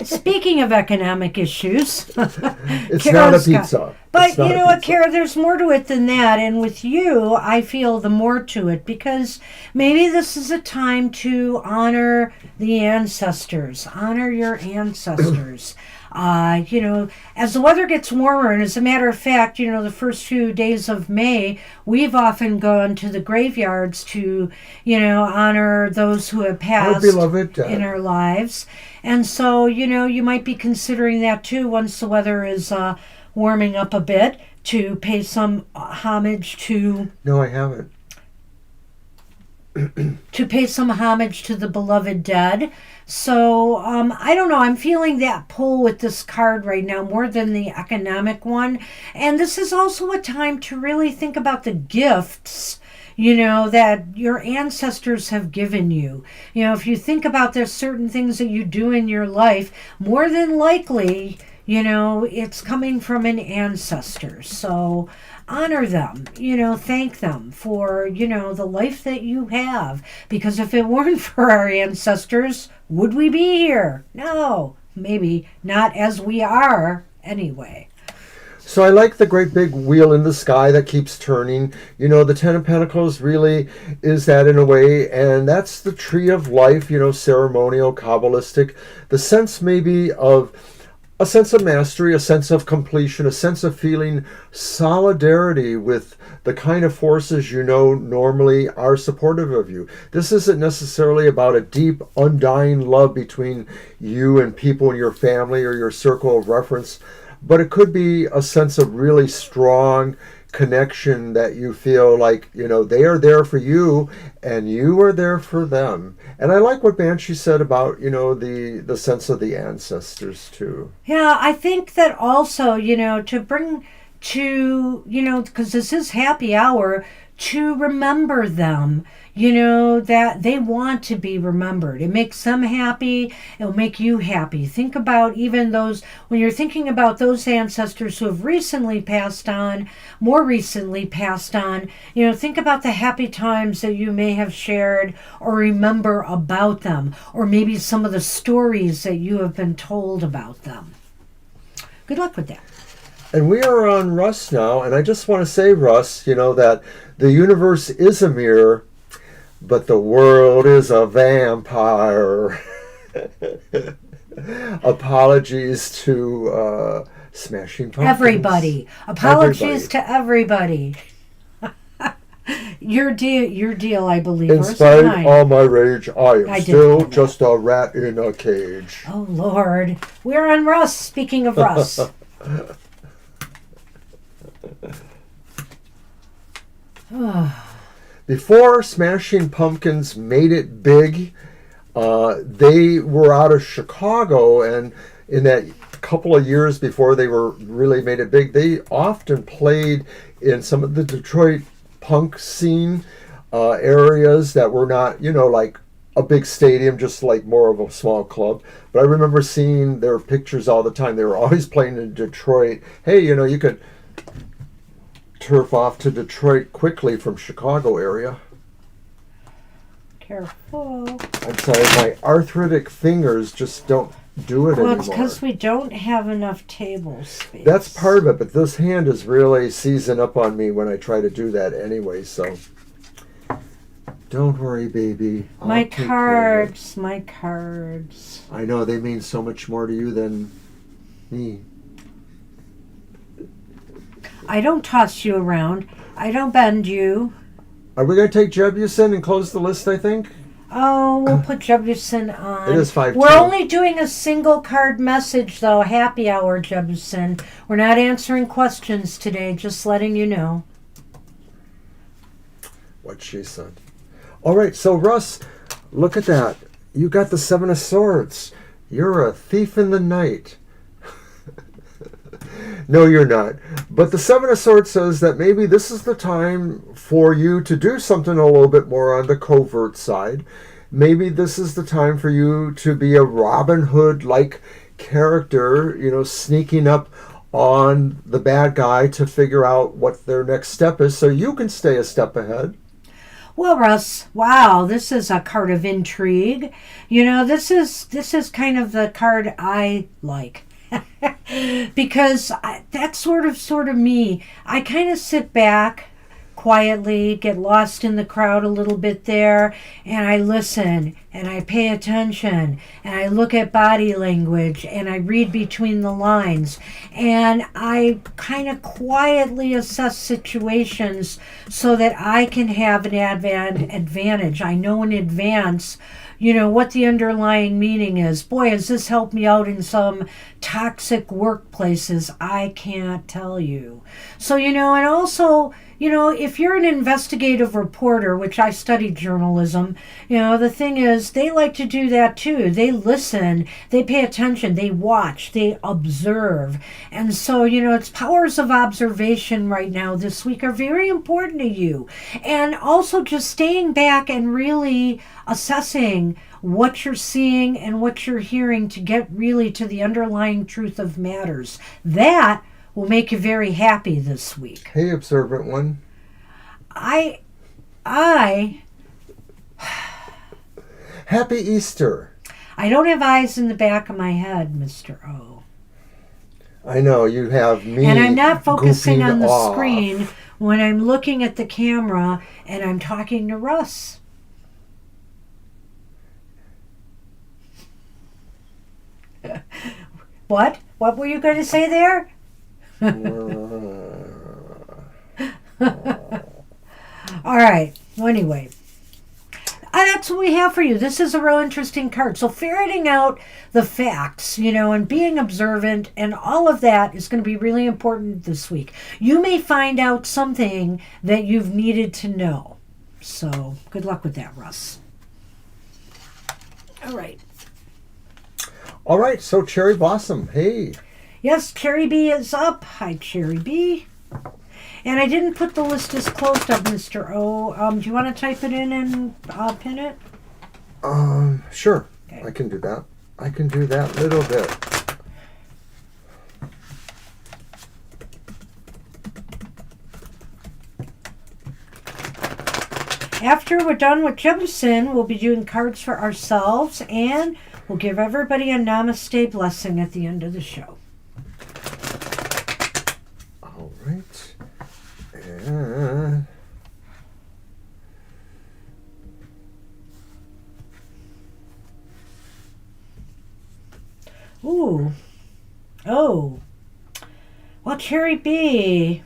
Speaking of economic issues, it's not a pizza. But you know what, Kara, there's more to it than that. And with you, I feel the more to it because maybe this is a time to honor the ancestors, honor your ancestors. You know, as the weather gets warmer, and as a matter of fact, you know, the first few days of May, we've often gone to the graveyards to, you know, honor those who have passed in our lives. And so, you know, you might be considering that too once the weather is warming up a bit, to pay some homage to... No, I haven't. To pay some homage to the beloved dead. So, I don't know. I'm feeling that pull with this card right now more than the economic one. And this is also a time to really think about the gifts, you know, that your ancestors have given you. You know, if you think about there's certain things that you do in your life, more than likely, you know, it's coming from an ancestor. So honor them, you know, thank them for, you know, the life that you have. Because if it weren't for our ancestors, would we be here? No, maybe not as we are anyway. So I like the great big wheel in the sky that keeps turning. You know, the Ten of Pentacles really is that in a way, and that's the tree of life, you know, ceremonial, Kabbalistic. The sense maybe of a sense of mastery, a sense of completion, a sense of feeling solidarity with the kind of forces you know normally are supportive of you. This isn't necessarily about a deep, undying love between you and people in your family or your circle of reference, but it could be a sense of really strong connection that you feel like, you know, they are there for you and you are there for them. And I like what Banshee said about, you know, the sense of the ancestors too. Yeah, I think that also, you know, to bring to, you know, because this is happy hour, to remember them, you know, that they want to be remembered. It makes them happy. It'll make you happy. Think about even those, when you're thinking about those ancestors who have recently passed on, more recently passed on, you know, think about the happy times that you may have shared or remember about them, or maybe some of the stories that you have been told about them. Good luck with that. And we are on Russ now, and I just want to say, Russ, you know, that the universe is a mirror, but the world is a vampire. Apologies to Smashing Pumpkins. Everybody. Apologies to everybody. Your deal, I believe. In spite of all my rage, I am still just a rat in a cage. Oh, Lord. We're on Russ, speaking of Russ. Before Smashing Pumpkins made it big, they were out of Chicago, and in that couple of years before they were really made it big, they often played in some of the Detroit punk scene areas that were not, you know, like a big stadium, just like more of a small club. But I remember seeing their pictures all the time. They were always playing in Detroit. Hey, you know, you could turf off to Detroit quickly from Chicago area. Careful. I'm sorry, my arthritic fingers just don't do it anymore. Well, it's because we don't have enough table space. That's part of it, but this hand is really seizing up on me when I try to do that anyway, so. Don't worry, baby. My cards, my cards. I know they mean so much more to you than me. I don't toss you around. I don't bend you. Are we going to take Jebusin and close the list, I think? Oh, we'll put Jebusin on. It is 5-2. We're only doing a single card message, though. Happy hour, Jebusin. We're not answering questions today, just letting you know. What she said. All right, so Russ, look at that. You got the 7 of Swords. You're a thief in the night. No, you're not. But the 7 of Swords says that maybe this is the time for you to do something a little bit more on the covert side. Maybe this is the time for you to be a Robin Hood-like character, sneaking up on the bad guy to figure out what their next step is so you can stay a step ahead. Well, Russ, wow, this is a card of intrigue. This is kind of the card I like. Because that's sort of me. I kind of sit back quietly, get lost in the crowd a little bit there, and I listen and I pay attention and I look at body language and I read between the lines and I kind of quietly assess situations so that I can have an advantage. I know in advance what the underlying meaning is. Boy, has this helped me out in some toxic workplaces. I can't tell you. So, and also, if you're an investigative reporter, which I studied journalism, the thing is, they like to do that too. They listen, they pay attention, they watch, they observe. And so, it's powers of observation right now this week are very important to you. And also just staying back and really assessing what you're seeing and what you're hearing to get really to the underlying truth of matters. That will make you very happy this week. Hey, observant one. I Happy Easter. I don't have eyes in the back of my head, Mr. O. I know, you have me. And I'm not focusing on the off. screen when I'm looking at the camera and I'm talking to Russ. What? What were you going to say there? All right. Well, anyway, that's what we have for you. This is a real interesting card. So ferreting out the facts, and being observant and all of that is going to be really important this week. You may find out something that you've needed to know. So good luck with that, Russ. All right. All right, so Cherry Blossom, hey. Yes, Cherry B is up. Hi, Cherry B. And I didn't put the list as closed up, Mr. O. Do you want to type it in and pin it? Sure. Okay. I can do that. I can do that little bit. After we're done with Jebusin, we'll be doing cards for ourselves, and we'll give everybody a namaste blessing at the end of the show. All right. And ooh. Oh. Well, Cherry B.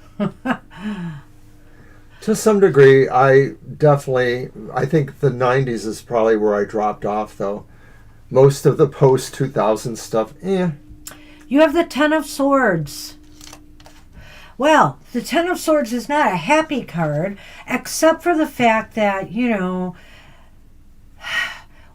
to some degree, I think the 90s is probably where I dropped off, though. Most of the post-2000 stuff, You have the Ten of Swords. Well, the Ten of Swords is not a happy card, except for the fact that,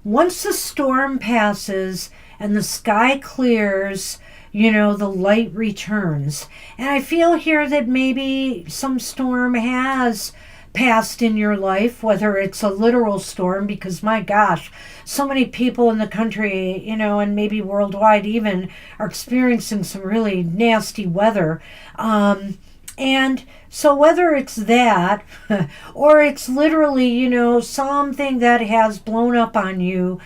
once the storm passes and the sky clears, the light returns. And I feel here that maybe some storm has passed in your life, whether it's a literal storm, because my gosh, so many people in the country, and maybe worldwide even, are experiencing some really nasty weather. And so whether it's that or it's literally, something that has blown up on you,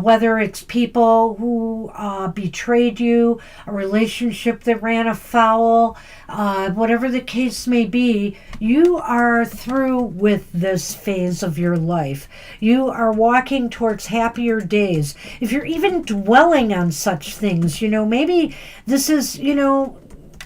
whether it's people who betrayed you, a relationship that ran afoul, whatever the case may be, you are through with this phase of your life. You are walking towards happier days. If you're even dwelling on such things, maybe this is,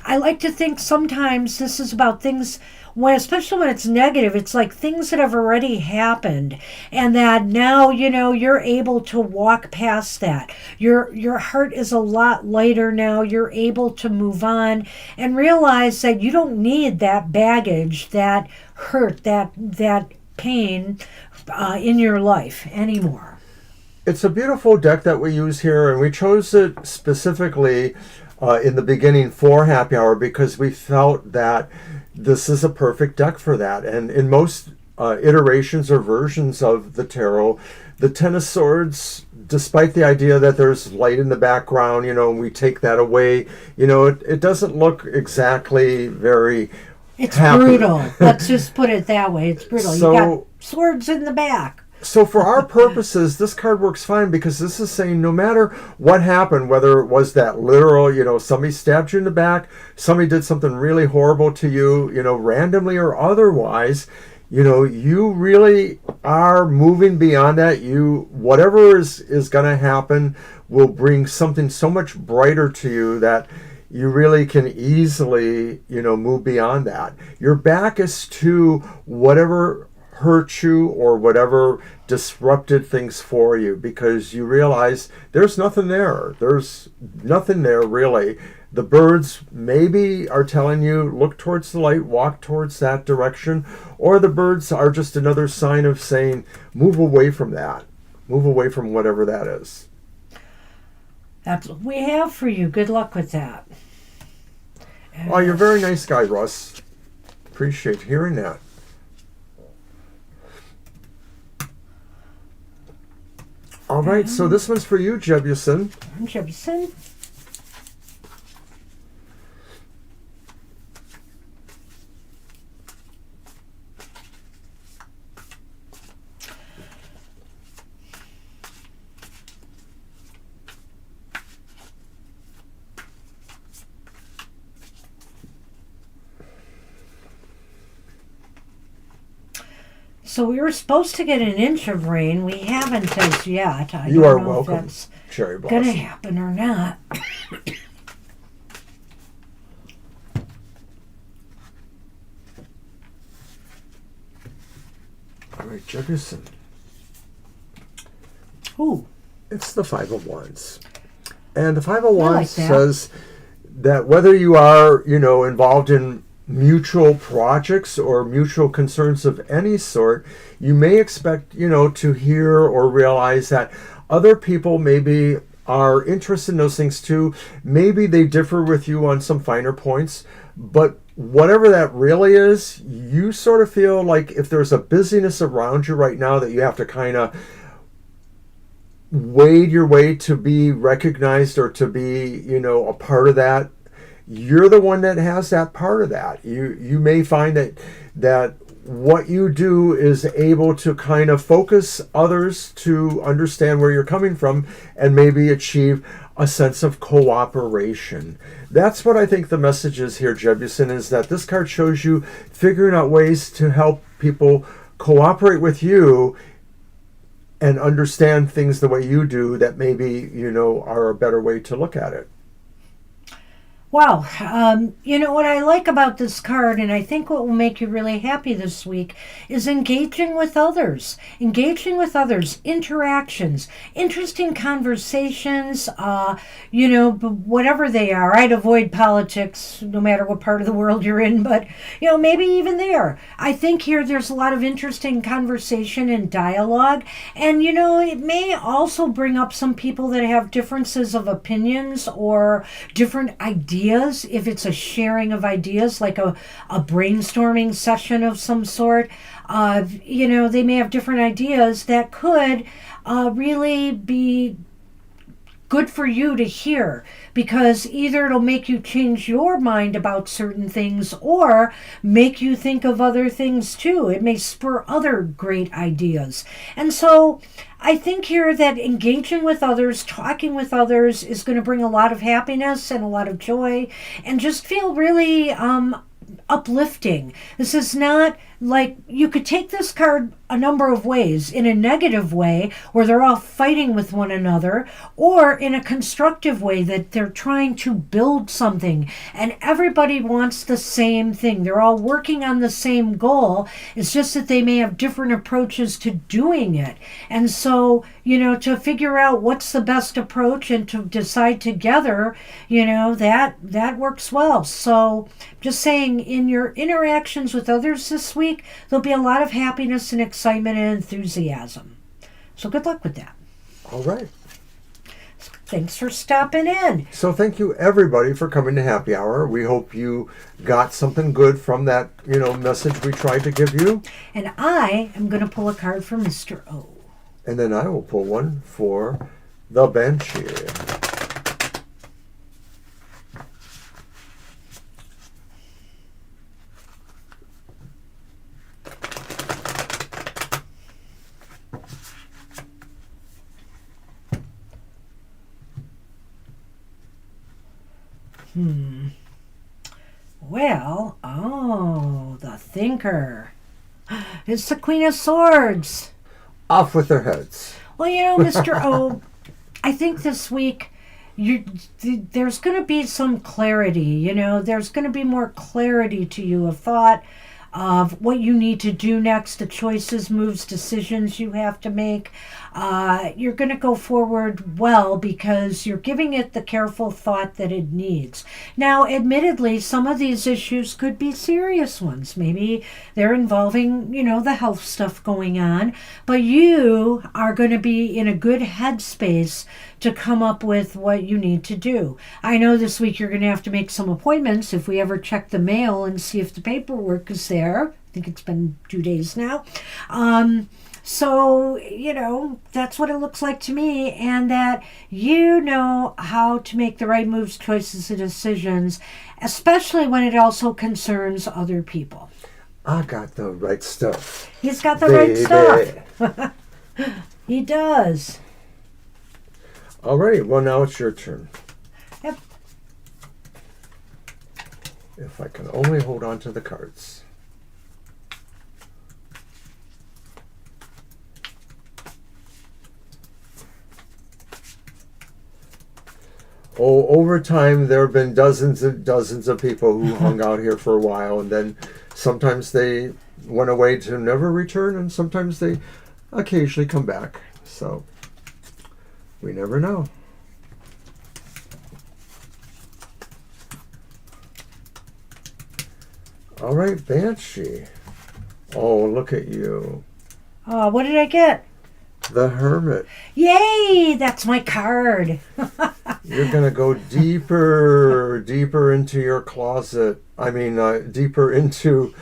I like to think sometimes this is about things especially when it's negative, it's like things that have already happened, and that now you're able to walk past that. Your heart is a lot lighter now. You're able to move on and realize that you don't need that baggage, that hurt, that pain in your life anymore. It's a beautiful deck that we use here, and we chose it specifically in the beginning for Happy Hour because we felt that this is a perfect deck for that. And in most iterations or versions of the tarot, the Ten of Swords, despite the idea that there's light in the background, and we take that away, it doesn't look exactly very It's happy. Brutal. Let's just put it that way. It's brutal. So, you got swords in the back. So for our purposes, this card works fine because this is saying no matter what happened, whether it was that literal, somebody stabbed you in the back, somebody did something really horrible to you, randomly or otherwise, you really are moving beyond that. Whatever is going to happen will bring something so much brighter to you that you really can easily, move beyond that. Your back is to whatever hurt you or whatever disrupted things for you because you realize there's nothing there. There's nothing there really. The birds maybe are telling you look towards the light, walk towards that direction, or the birds are just another sign of saying move away from that. Move away from whatever that is. That's what we have for you. Good luck with that. Oh, you're a very nice guy, Russ. Appreciate hearing that. All right, so this one's for you, Jebuson. Jebuson. So we were supposed to get an inch of rain. We haven't as yet. You are welcome, Cherry Blossom. Going to happen or not. All right, Jefferson. Ooh. It's the Five of Wands. And the Five of Wands like says that whether you are, involved in mutual projects or mutual concerns of any sort, you may expect, to hear or realize that other people maybe are interested in those things too. Maybe they differ with you on some finer points, but whatever that really is, you sort of feel like if there's a busyness around you right now that you have to kind of wade your way to be recognized or to be, a part of that. You're the one that has that part of that. You may find that what you do is able to kind of focus others to understand where you're coming from and maybe achieve a sense of cooperation. That's what I think the message is here, Jebuson, is that this card shows you figuring out ways to help people cooperate with you and understand things the way you do that maybe, are a better way to look at it. Wow. What I like about this card, and I think what will make you really happy this week, is engaging with others. Engaging with others, interactions, interesting conversations, whatever they are. I'd avoid politics no matter what part of the world you're in, but, maybe even there. I think here there's a lot of interesting conversation and dialogue, and, it may also bring up some people that have differences of opinions or different ideas. If it's a sharing of ideas, like a brainstorming session of some sort, they may have different ideas that could really be good for you to hear, because either it'll make you change your mind about certain things or make you think of other things too. It may spur other great ideas. And so I think here that engaging with others, talking with others is going to bring a lot of happiness and a lot of joy and just feel really uplifting. This is not like, you could take this card a number of ways: in a negative way where they're all fighting with one another, or in a constructive way that they're trying to build something and everybody wants the same thing. They're all working on the same goal. It's just that they may have different approaches to doing it. And so, to figure out what's the best approach and to decide together, that works well. So just saying, in your interactions with others this week, there'll be a lot of happiness and excitement and enthusiasm. So good luck with that. All right. Thanks for stopping in. So thank you, everybody, for coming to Happy Hour. We hope you got something good from that, message we tried to give you. And I am going to pull a card for Mr. O. And then I will pull one for the Banshee. Well, the Thinker. It's the Queen of Swords. Off with their heads. Well, Mr. O, I think this week there's going to be some clarity. There's going to be more clarity to you of thought, of what you need to do next, the choices, moves, decisions you have to make. You're going to go forward well because you're giving it the careful thought that it needs. Now, admittedly, some of these issues could be serious ones. Maybe they're involving, the health stuff going on, but you are going to be in a good headspace to come up with what you need to do. I know this week you're going to have to make some appointments if we ever check the mail and see if the paperwork is there. I think it's been 2 days now. So, that's what it looks like to me, and that you know how to make the right moves, choices, and decisions, especially when it also concerns other people. I got the right stuff. He's got the right stuff. He does. All right, well, now it's your turn. Yep. If I can only hold on to the cards. Oh, over time, there have been dozens and dozens of people who hung out here for a while, and then sometimes they went away to never return, and sometimes they occasionally come back. So we never know. All right, Banshee. Oh, look at you. Oh, what did I get? The Hermit. Yay! That's my card. You're going to go deeper into your closet. I mean, deeper into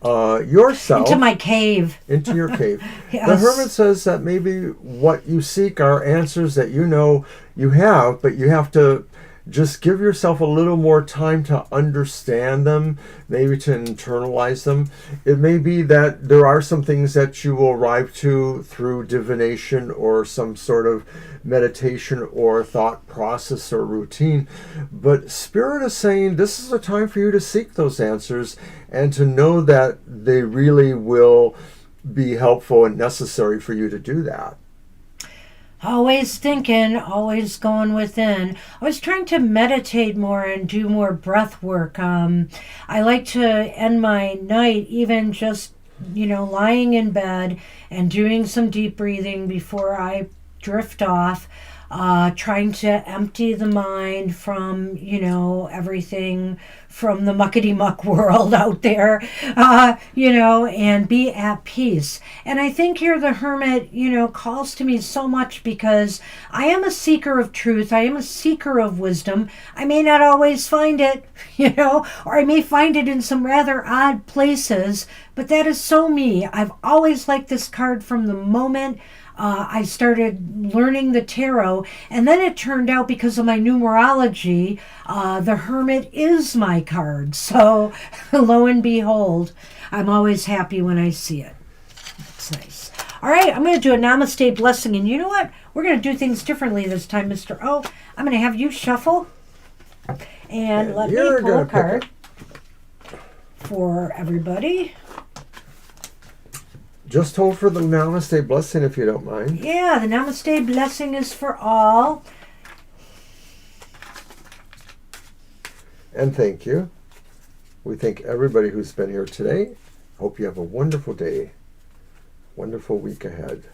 yourself. Into my cave. Into your cave. Yes. The Hermit says that maybe what you seek are answers that you know you have, but you have to just give yourself a little more time to understand them, maybe to internalize them. It may be that there are some things that you will arrive to through divination or some sort of meditation or thought process or routine. But Spirit is saying this is a time for you to seek those answers and to know that they really will be helpful and necessary for you to do that. Always thinking, always going within. I was trying to meditate more and do more breath work. I like to end my night even just, lying in bed and doing some deep breathing before I drift off. Trying to empty the mind from, everything from the muckety-muck world out there, and be at peace. And I think here the Hermit, calls to me so much because I am a seeker of truth. I am a seeker of wisdom. I may not always find it, or I may find it in some rather odd places, But that is so me. I've always liked this card from the moment I started learning the tarot. And then it turned out, because of my numerology, the Hermit is my card. So lo and behold, I'm always happy when I see it. It's nice. All right, I'm going to do a Namaste blessing. And you know what? We're going to do things differently this time, Mr. O. I'm going to have you shuffle. And let me pull a card for everybody. Just hold for the Namaste blessing if you don't mind. Yeah, the Namaste blessing is for all. And thank you. We thank everybody who's been here today. Hope you have a wonderful day. Wonderful week ahead.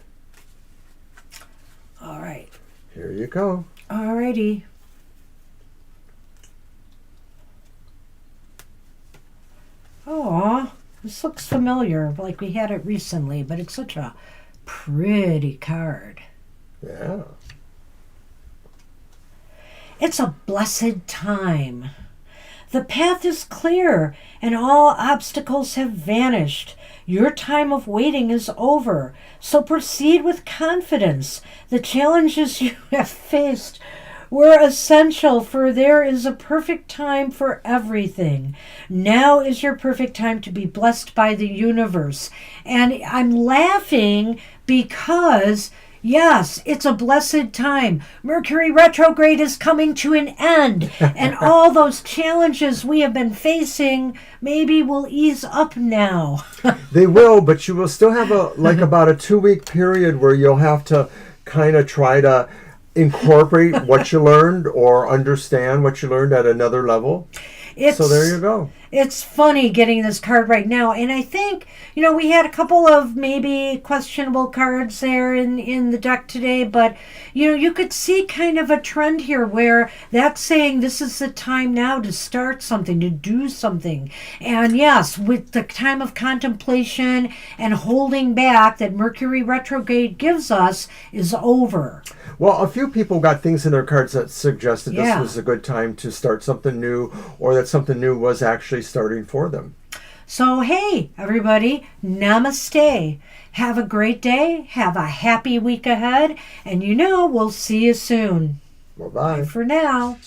All right. Here you go. All righty. Oh, this looks familiar, like we had it recently, but it's such a pretty card. Yeah. It's a blessed time. The path is clear, and all obstacles have vanished. Your time of waiting is over, so proceed with confidence. The challenges you have faced were essential, for there is a perfect time for everything. Now is your perfect time to be blessed by the universe. And I'm laughing because, yes, it's a blessed time. Mercury retrograde is coming to an end, and all those challenges we have been facing maybe will ease up now. They will, but you will still have about a 2-week period where you'll have to kind of try to incorporate what you learned or understand what you learned at another level. So there you go. It's funny getting this card right now. And I think, we had a couple of maybe questionable cards there in the deck today. But, you could see kind of a trend here where that's saying this is the time now to start something, to do something. And yes, with the time of contemplation and holding back that Mercury retrograde gives us is over. Well, a few people got things in their cards that suggested this was a good time to start something new, or that something new was actually starting for them. So, hey, everybody, namaste. Have a great day. Have a happy week ahead. And we'll see you soon. Bye-bye. Bye for now.